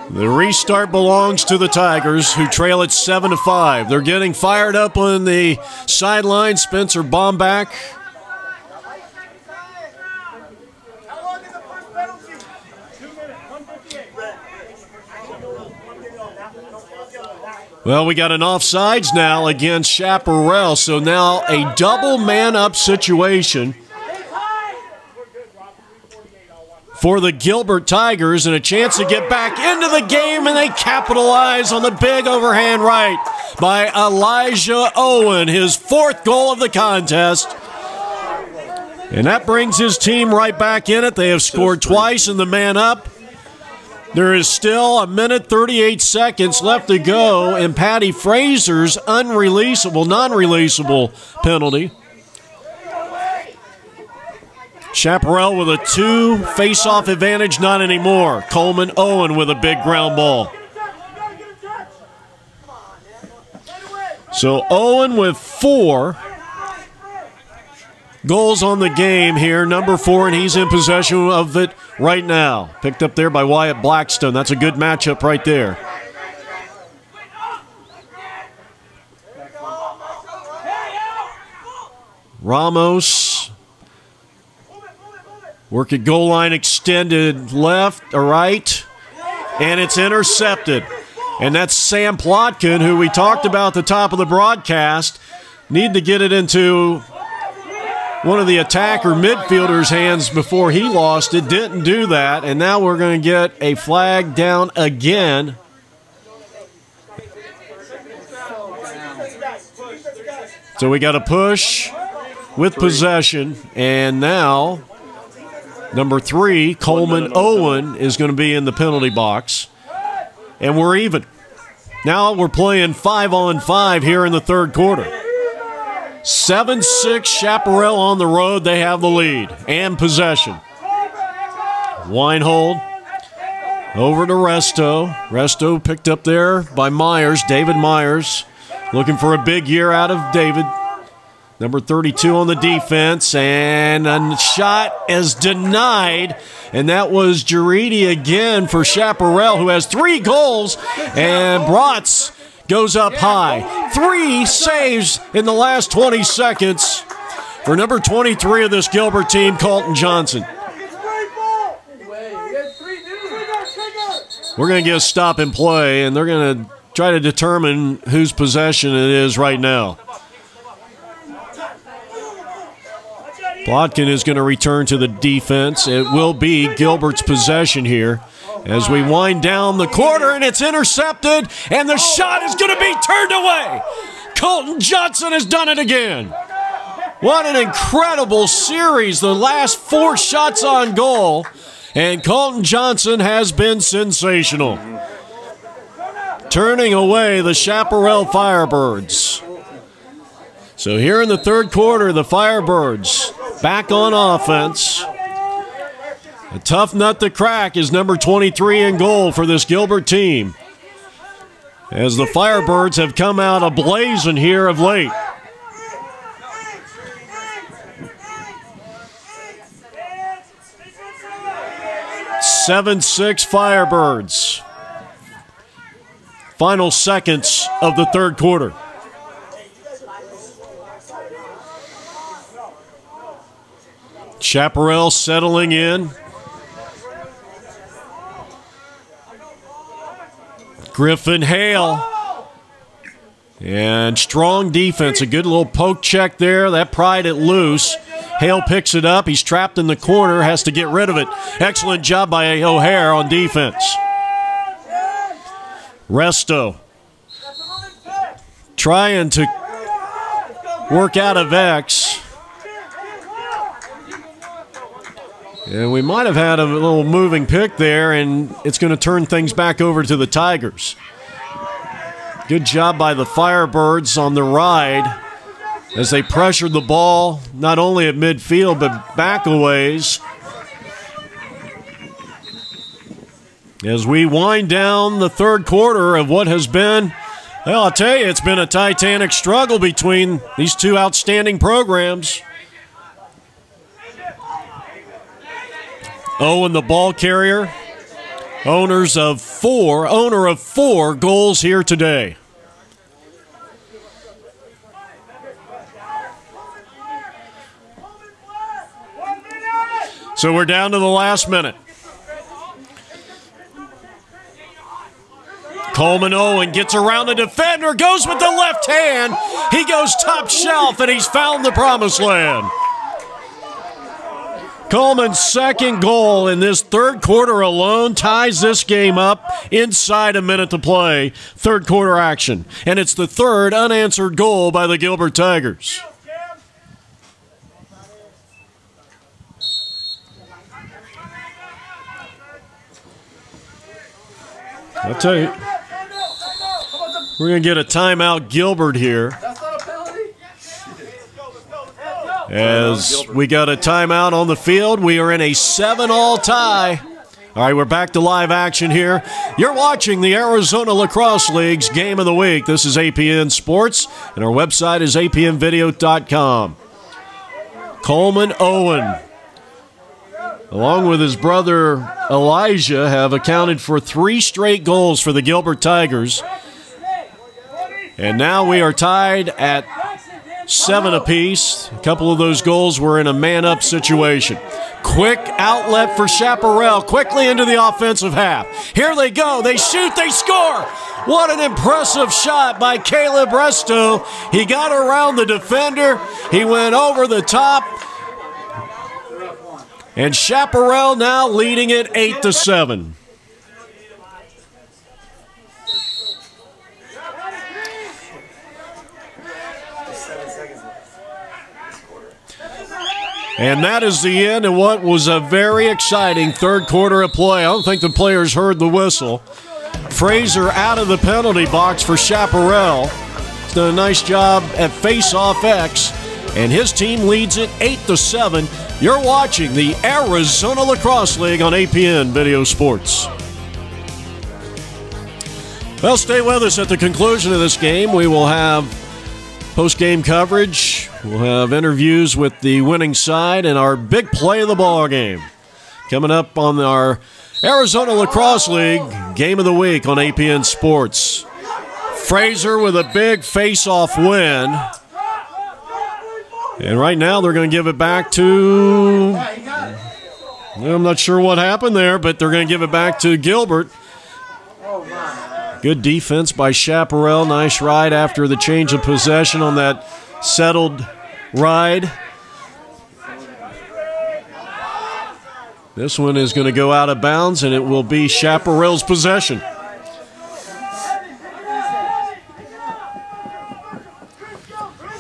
The restart belongs to the Tigers, who trail at 7-5. They're getting fired up on the sideline. Spencer Bomback. Well, we got an offsides now against Chaparral, so now a double man-up situation for the Gilbert Tigers, and a chance to get back into the game, and they capitalize on the big overhand right by Elijah Owen, his 4th goal of the contest. And that brings his team right back in it. They have scored twice in the man-up. There is still 1:38 seconds left to go in Patty Fraser's non-releasable penalty. Chaparral with a 2 face-off advantage, not anymore. Coleman Owen with a big ground ball. So Owen with 4 goals on the game here, number 4, and he's in possession of it right now. Picked up there by Wyatt Blackstone. That's a good matchup right there. Ramos. Work at goal line extended left or right, and it's intercepted. And that's Sam Plotkin, who we talked about at the top of the broadcast. Need to get it into one of the attacker midfielders' hands before he lost it. Didn't do that, and now we're going to get a flag down again. So we got a push with possession, and now number 3, Coleman Owen, is going to be in the penalty box. And we're even. Now we're playing 5-on-5 here in the 3rd quarter. 7-6 Chaparral on the road. They have the lead and possession. Weinhold over to Resto. Resto picked up there by Myers, David Myers. Looking for a big year out of David. Number 32 on the defense, and a shot is denied, and that was Giridi again for Chaparral, who has 3 goals, and Bratz goes up high. 3 saves in the last 20 seconds for number 23 of this Gilbert team, Colton Johnson. We're going to get a stop and play, and they're going to try to determine whose possession it is right now. Plotkin is going to return to the defense. It will be Gilbert's possession here as we wind down the quarter, and it's intercepted, and the shot is going to be turned away. Colton Johnson has done it again. What an incredible series. The last 4 shots on goal, and Colton Johnson has been sensational, turning away the Chaparral Firebirds. So here in the 3rd quarter, the Firebirds back on offense. A tough nut to crack is number 23 in goal for this Gilbert team, as the Firebirds have come out ablazing here of late. (7-6) Firebirds. Final seconds of the 3rd quarter. Chaparral settling in. Griffin Hale. And strong defense. A good little poke check there. That pried it loose. Hale picks it up. He's trapped in the corner. Has to get rid of it. Excellent job by O'Hare on defense. Resto trying to work out of X. And we might have had a little moving pick there, and it's going to turn things back over to the Tigers. Good job by the Firebirds on the ride. as they pressured the ball not only at midfield but back a ways. As we wind down the third quarter of what has been, well, I'll tell you, it's been a titanic struggle between these two outstanding programs. Owen, the ball carrier, owner of four goals here today. So we're down to the last minute. Coleman Owen gets around the defender, goes with the left hand. He goes top shelf, and he's found the promised land. Coleman's second goal in this third quarter alone ties this game up inside a minute to play. Third quarter action. And it's the third unanswered goal by the Gilbert Tigers. I'll tell you, we're going to get a timeout, Gilbert, here. As we got a timeout on the field, we are in a 7-all tie. All right, we're back to live action here. You're watching the Arizona Lacrosse League's Game of the Week. This is APN Sports, and our website is apnvideo.com. Coleman Owen, along with his brother Elijah, have accounted for 3 straight goals for the Gilbert Tigers. And now we are tied at 7 apiece. A couple of those goals were in a man-up situation. Quick outlet for Chaparral, quickly into the offensive half. Here they go. They shoot. They score. What an impressive shot by Caleb Resto. He got around the defender. He went over the top. And Chaparral now leading it 8-7. And that is the end of what was a very exciting third quarter of play. I don't think the players heard the whistle. Fraser out of the penalty box for Chaparral. He's done a nice job at face-off X, and his team leads it 8-7. You're watching the Arizona Lacrosse League on APN Video Sports. Well, stay with us at the conclusion of this game. We will have post-game coverage. We'll have interviews with the winning side and our big play of the ball game coming up on our Arizona Lacrosse League Game of the Week on APN Sports. Fraser with a big face-off win. And right now they're going to give it back to, I'm not sure what happened there, but they're going to give it back to Gilbert. Good defense by Chaparral. Nice ride after the change of possession on that settled ride. This one is going to go out of bounds, and it will be Chaparral's possession.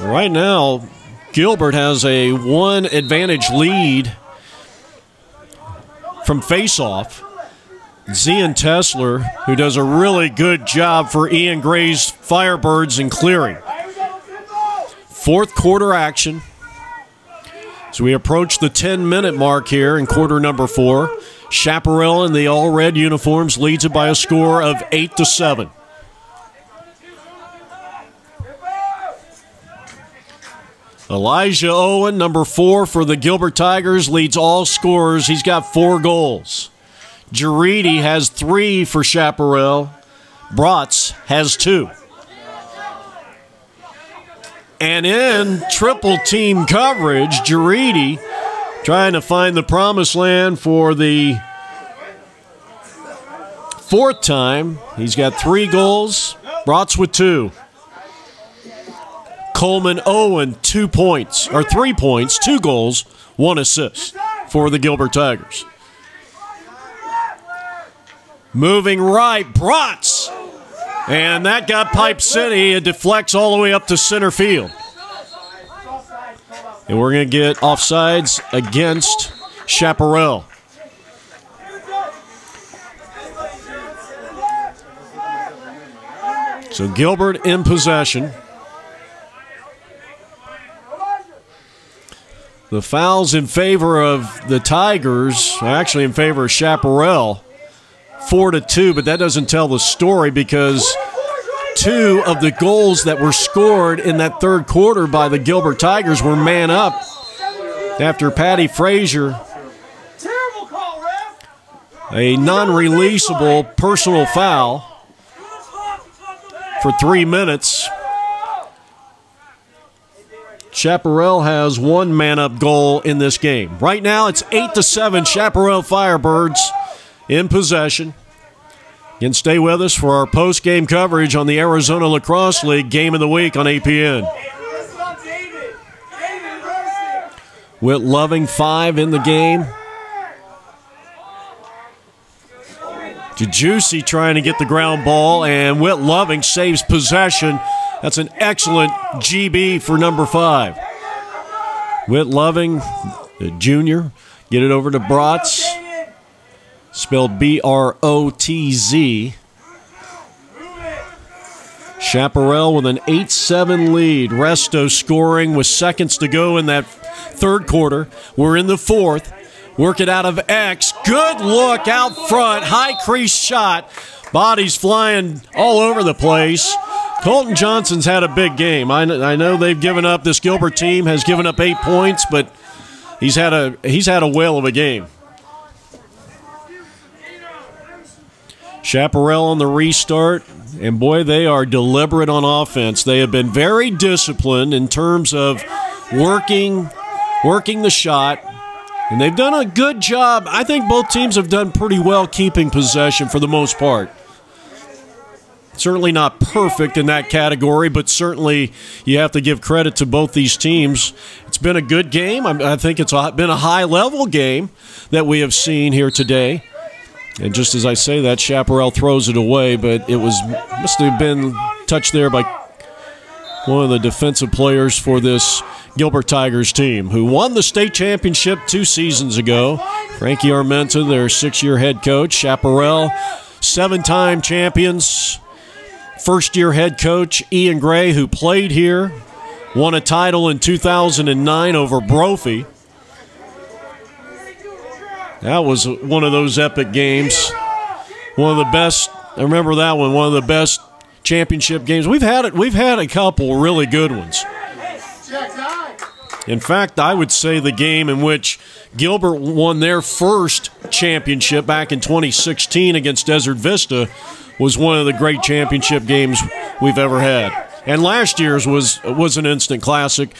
Right now, Gilbert has a 1-advantage lead from face-off. Zian Tessler, who does a really good job for Ian Gray's Firebirds in clearing. Fourth quarter action. As we approach the 10-minute mark here in quarter number 4, Chaparral in the all-red uniforms leads it by a score of 8-7. Elijah Owen, number 4 for the Gilbert Tigers, leads all scorers. He's got 4 goals. Giridi has 3 for Chaparral. Bratz has 2. And in triple team coverage, Giridi trying to find the promised land for the 4th time. He's got 3 goals. Bratz with 2. Coleman Owen 2 points, or 3 points, 2 goals, 1 assist for the Gilbert Tigers. Moving right, Bratz. And that got Pipe City. It deflects all the way up to center field. And we're going to get offsides against Chaparral. So Gilbert in possession. The foul's in favor of the Tigers, actually in favor of Chaparral, 4-2, but that doesn't tell the story because 2 of the goals that were scored in that third quarter by the Gilbert Tigers were man up after Patty Frazier, a non-releasable personal foul for 3 minutes. Chaparral has 1 man-up goal in this game. Right now, it's 8-7, Chaparral Firebirds in possession. You can stay with us for our post-game coverage on the Arizona Lacrosse League Game of the Week on APN. Whit Loving, 5 in the game. Juicy trying to get the ground ball, and Whit Loving saves possession. That's an excellent GB for number 5. Whit Loving, the junior, get it over to Brotz, spelled B-R-O-T-Z. Chaparral with an 8-7 lead. Resto scoring with seconds to go in that third quarter. We're in the fourth. Work it out of X. Good look out front. High crease shot. Bodies flying all over the place. Colton Johnson's had a big game. I know they've given up. This Gilbert team has given up 8 points, but he's had a whale of a game. Chaparral on the restart, and boy, they are deliberate on offense. They have been very disciplined in terms of working the shot, and they've done a good job. I think both teams have done pretty well keeping possession for the most part. Certainly not perfect in that category, but certainly you have to give credit to both these teams. It's been a good game. I think it's been a high-level game that we have seen here today. And just as I say that, Chaparral throws it away, but it must have been touched there by one of the defensive players for this Gilbert Tigers team, who won the state championship 2 seasons ago. Frankie Armenta, their 6-year head coach. Chaparral, 7-time champions. First-year head coach Ian Gray, who played here, won a title in 2009 over Brophy. That was one of those epic games. One of the best. I remember that one. One of the best championship games. We've had a couple really good ones. In fact, I would say the game in which Gilbert won their first championship back in 2016 against Desert Vista was one of the great championship games we've ever had. And last year's was an instant classic,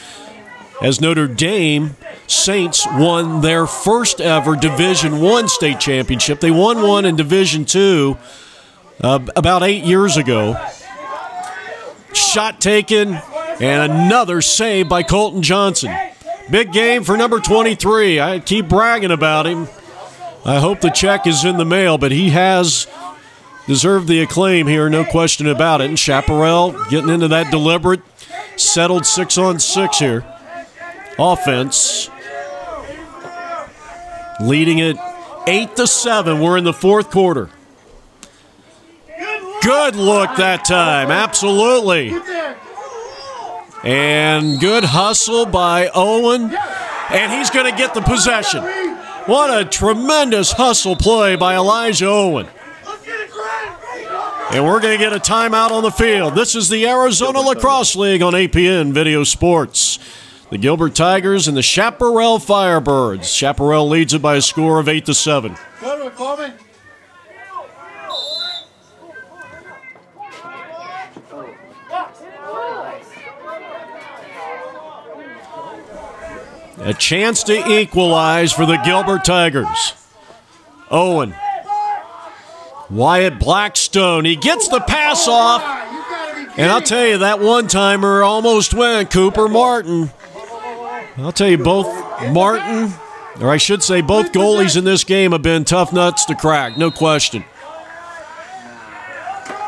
as Notre Dame Saints won their first ever Division I state championship. They won one in Division II about 8 years ago. Shot taken, and another save by Colton Johnson. Big game for number 23. I keep bragging about him. I hope the check is in the mail, but he has deserved the acclaim here, no question about it. And Chaparral getting into that deliberate, settled 6-on-6 here. Offense. Leading it 8-7. We're in the fourth quarter. Good look that time. Absolutely. And good hustle by Owen. And he's going to get the possession. What a tremendous hustle play by Elijah Owen. And we're going to get a timeout on the field. This is the Arizona Lacrosse League on APN Video Sports. The Gilbert Tigers and the Chaparral Firebirds. Chaparral leads it by a score of 8-7. A chance to equalize for the Gilbert Tigers. Owen. Wyatt Blackstone. He gets the pass off. And I'll tell you, that one-timer almost went. Cooper Martin. I'll tell you, both Martin, or I should say both goalies in this game have been tough nuts to crack, no question.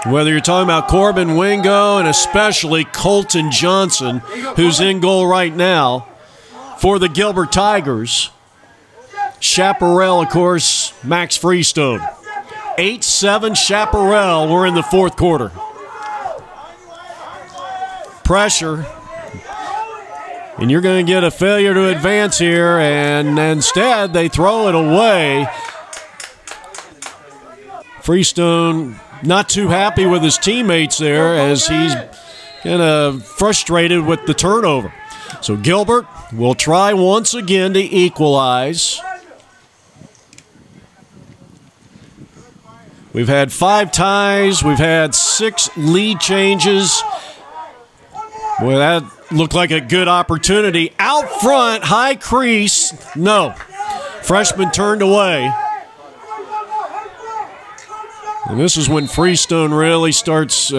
Whether you're talking about Corbin Wingo and especially Colton Johnson, who's in goal right now for the Gilbert Tigers. Chaparral, of course, Max Freestone. 8-7 Chaparral. We're in the fourth quarter. Pressure. And you're going to get a failure to advance here, and instead they throw it away. Freestone not too happy with his teammates there as he's kind of frustrated with the turnover. So Gilbert will try once again to equalize. We've had 5 ties. We've had 6 lead changes. Boy, that looked like a good opportunity. Out front, high crease. No. Freshman turned away. And this is when Freestone really starts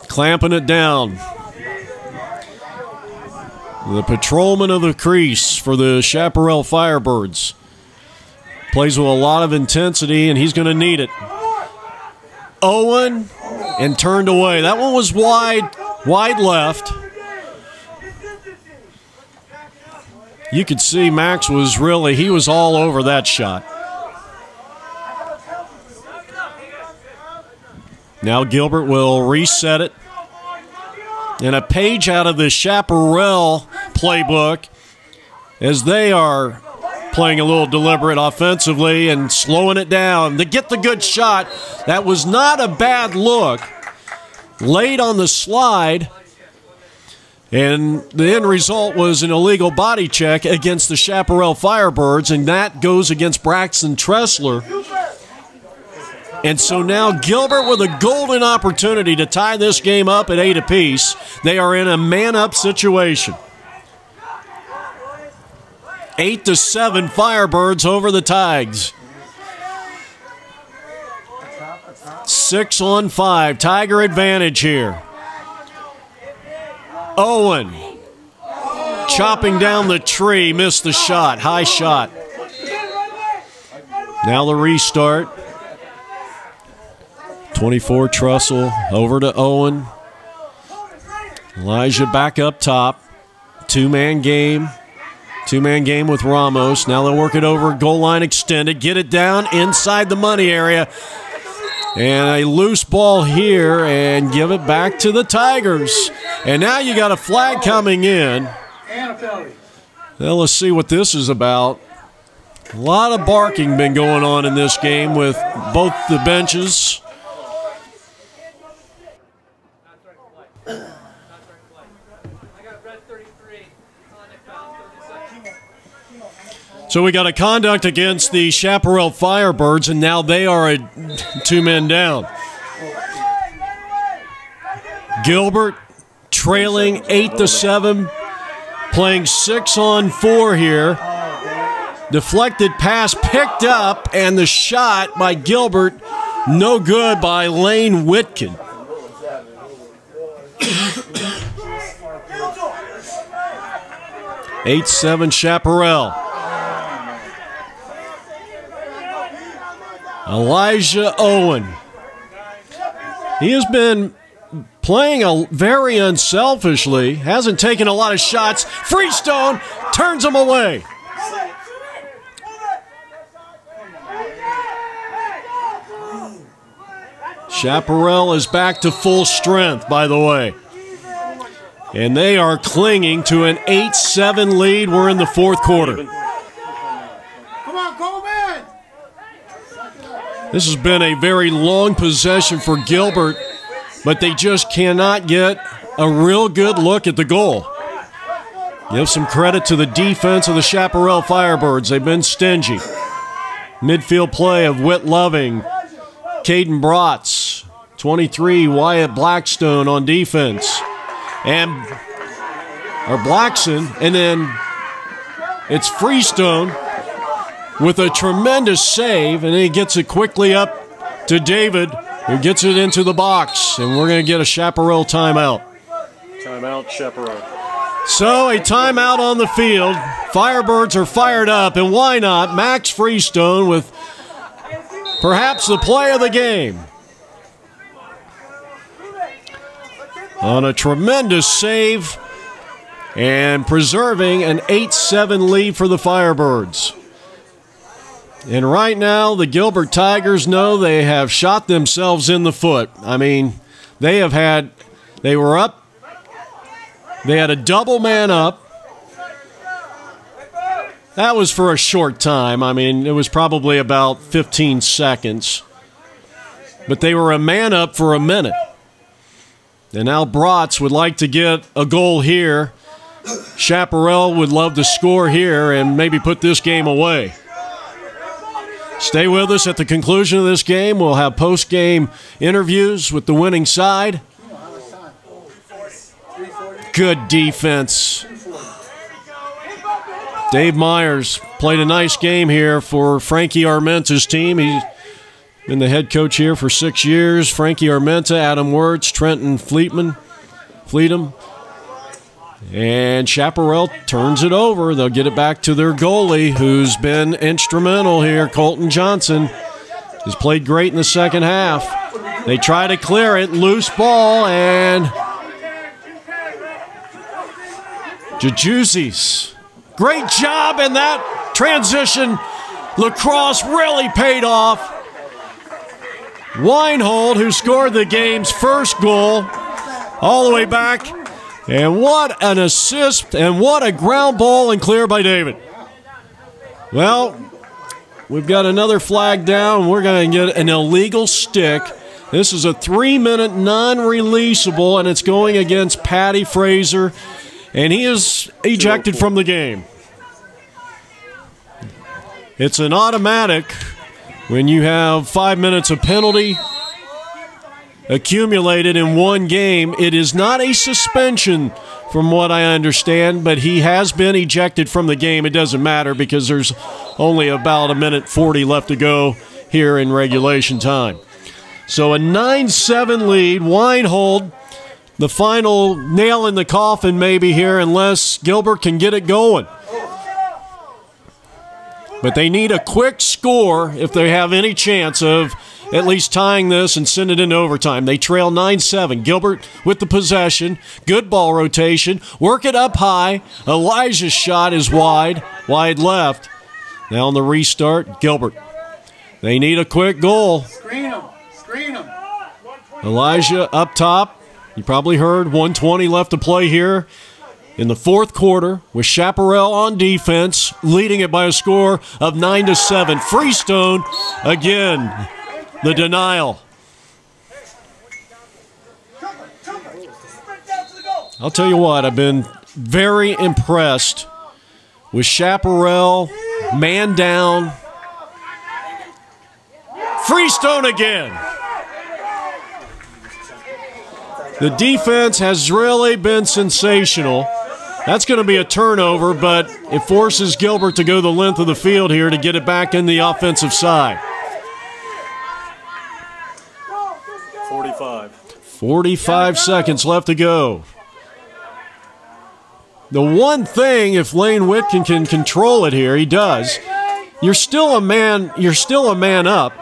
clamping it down. The patrolman of the crease for the Chaparral Firebirds. Plays with a lot of intensity, and he's going to need it. Owen, and turned away. That one was wide left. You could see Max was really, he was all over that shot. Now Gilbert will reset it. And a page out of the Chaparral playbook as they are playing a little deliberate offensively and slowing it down to get the good shot. That was not a bad look. Late on the slide. And the end result was an illegal body check against the Chaparral Firebirds, and that goes against Braxton Tressler. And so now Gilbert with a golden opportunity to tie this game up at 8 apiece. They are in a man-up situation. 8-7 Firebirds over the Tigers. 6-on-5. Tiger advantage here. Owen chopping down the tree. Missed the shot. High shot. Now the restart. 24 Trussell over to Owen. Elijah back up top. Two-man game. Two-man game with Ramos. Now they'll work it over. Goal line extended. Get it down inside the money area. And a loose ball here and give it back to the Tigers. And now you got a flag coming in. Well, let's see what this is about. A lot of barking been going on in this game with both the benches. So we got a conduct against the Chaparral Firebirds, and now they are 2 men down. Gilbert trailing 8-7, playing 6-on-4 here. Deflected pass picked up, and the shot by Gilbert no good by Lane Whitkin. (8-7) Chaparral. Elijah Owen. He has been playing very unselfishly. Hasn't taken a lot of shots. Freestone turns him away. Chaparral is back to full strength, by the way. And they are clinging to an 8-7 lead. We're in the 4th quarter. This has been a very long possession for Gilbert, but they just cannot get a real good look at the goal. Give some credit to the defense of the Chaparral Firebirds. They've been stingy. Midfield play of Whit Loving, Caden Bratz, 23, Wyatt Blackstone on defense. Or Blackson, and then it's Freestone with a tremendous save, and then he gets it quickly up to David, who gets it into the box, and we're going to get a Chaparral timeout. Timeout, Chaparral. So a timeout on the field. Firebirds are fired up, and why not? Max Freestone with perhaps the play of the game. On a tremendous save and preserving an 8-7 lead for the Firebirds. And right now, the Gilbert Tigers know they have shot themselves in the foot. I mean, they were up They had a double man up. That was for a short time. I mean, it was probably about 15 seconds. But they were a man up for a minute. And now Bratz would like to get a goal here. Chaparral would love to score here and maybe put this game away. Stay with us. At the conclusion of this game, we'll have post-game interviews with the winning side. Good defense. Dave Myers played a nice game here for Frankie Armenta's team. He's been the head coach here for 6 years. Frankie Armenta, Adam Wirtz, Trenton Fleetum. And Chaparral turns it over. They'll get it back to their goalie, who's been instrumental here. Colton Johnson has played great in the second half. They try to clear it. Loose ball, and Jajuzzi's. Great job in that transition. Lacrosse really paid off. Weinhold, who scored the game's first goal, all the way back. And what an assist, and what a ground ball and clear by David. Well, we've got another flag down. We're going to get an illegal stick. This is a 3-minute non-releasable, and it's going against Patty Fraser. And he is ejected from the game. It's an automatic when you have 5 minutes of penalty accumulated in one game. It is not a suspension from what I understand, but he has been ejected from the game. It doesn't matter because there's only about 1:40 left to go here in regulation time. So a 9-7 lead. Weinhold, the final nail in the coffin maybe here, unless Gilbert can get it going. But they need a quick score if they have any chance of at least tying this and send it into overtime. They trail 9-7. Gilbert with the possession. Good ball rotation. Work it up high. Elijah's shot is wide left. Now on the restart, Gilbert. They need a quick goal. Screen him. Screen him. Elijah up top. You probably heard 1:20 left to play here in the fourth quarter, with Chaparral on defense, leading it by a score of 9-7. Freestone, again, the denial. I'll tell you what, I've been very impressed with Chaparral, man down. Freestone again. The defense has really been sensational. That's going to be a turnover, but it forces Gilbert to go the length of the field here to get it back in the offensive side. 45 seconds left to go. The one thing, if Lane Whitkin can control it here, he does. You're still a man up.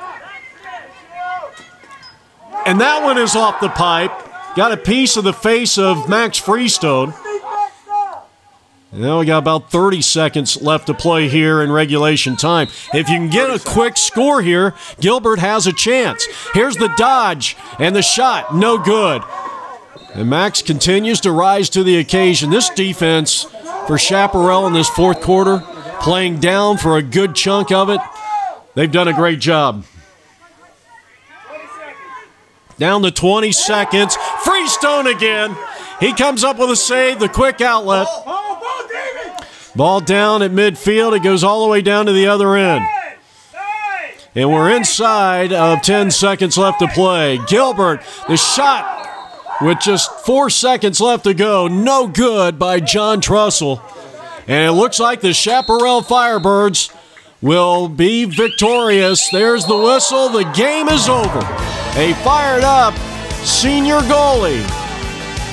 And that one is off the pipe. Got a piece of the face of Max Freestone. Now we got about 30 seconds left to play here in regulation time. If you can get a quick score here, Gilbert has a chance. Here's the dodge and the shot, no good. And Max continues to rise to the occasion. This defense for Chaparral in this fourth quarter, playing down for a good chunk of it, they've done a great job. Down to 20 seconds. Freestone again. He comes up with a save, the quick outlet. Ball down at midfield. It goes all the way down to the other end. And we're inside of 10 seconds left to play. Gilbert, the shot with just 4 seconds left to go. No good by John Trussell. And it looks like the Chaparral Firebirds will be victorious. There's the whistle. The game is over. A fired-up senior goalie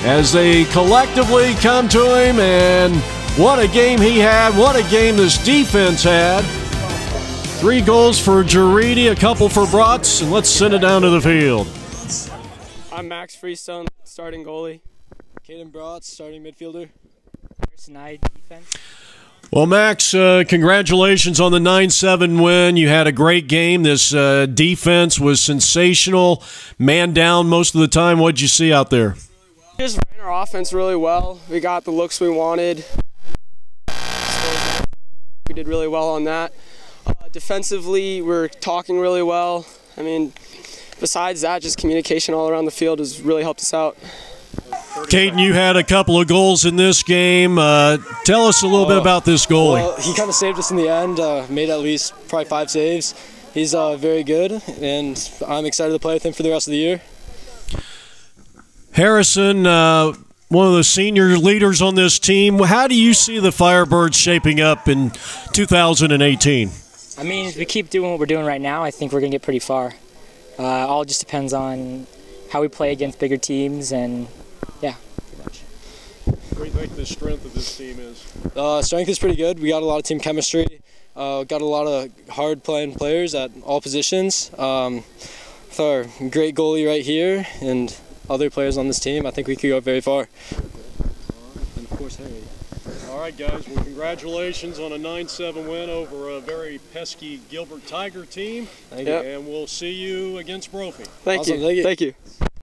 as they collectively come to him, and what a game he had. What a game this defense had. 3 goals for Jaridi, a couple for Bratz, and let's send it down to the field. I'm Max Freestone, starting goalie. Caden Bratz, starting midfielder. Defense. Well, Max, congratulations on the 9-7 win. You had a great game. This defense was sensational. Man down most of the time. What did you see out there? Just ran our offense really well. We got the looks we wanted. We did really well on that. Defensively, we're talking really well. I mean, besides that, just communication all around the field has really helped us out. Caden, you had a couple of goals in this game. Tell us a little bit about this goalie. Well, he kind of saved us in the end, made at least probably 5 saves. He's very good, and I'm excited to play with him for the rest of the year. Harrison, one of the senior leaders on this team, how do you see the Firebirds shaping up in 2018? I mean, if we keep doing what we're doing right now, I think we're going to get pretty far. All just depends on how we play against bigger teams, and yeah, pretty much. What do you think the strength of this team is? Strength is pretty good. We got a lot of team chemistry. Got a lot of hard-playing players at all positions. With our great goalie right here and other players on this team, I think we could go very far. And of course, Harry. All right, guys. Well, congratulations on a 9-7 win over a very pesky Gilbert Tiger team. Thank you. And we'll see you against Brophy. Thank you. Thank you.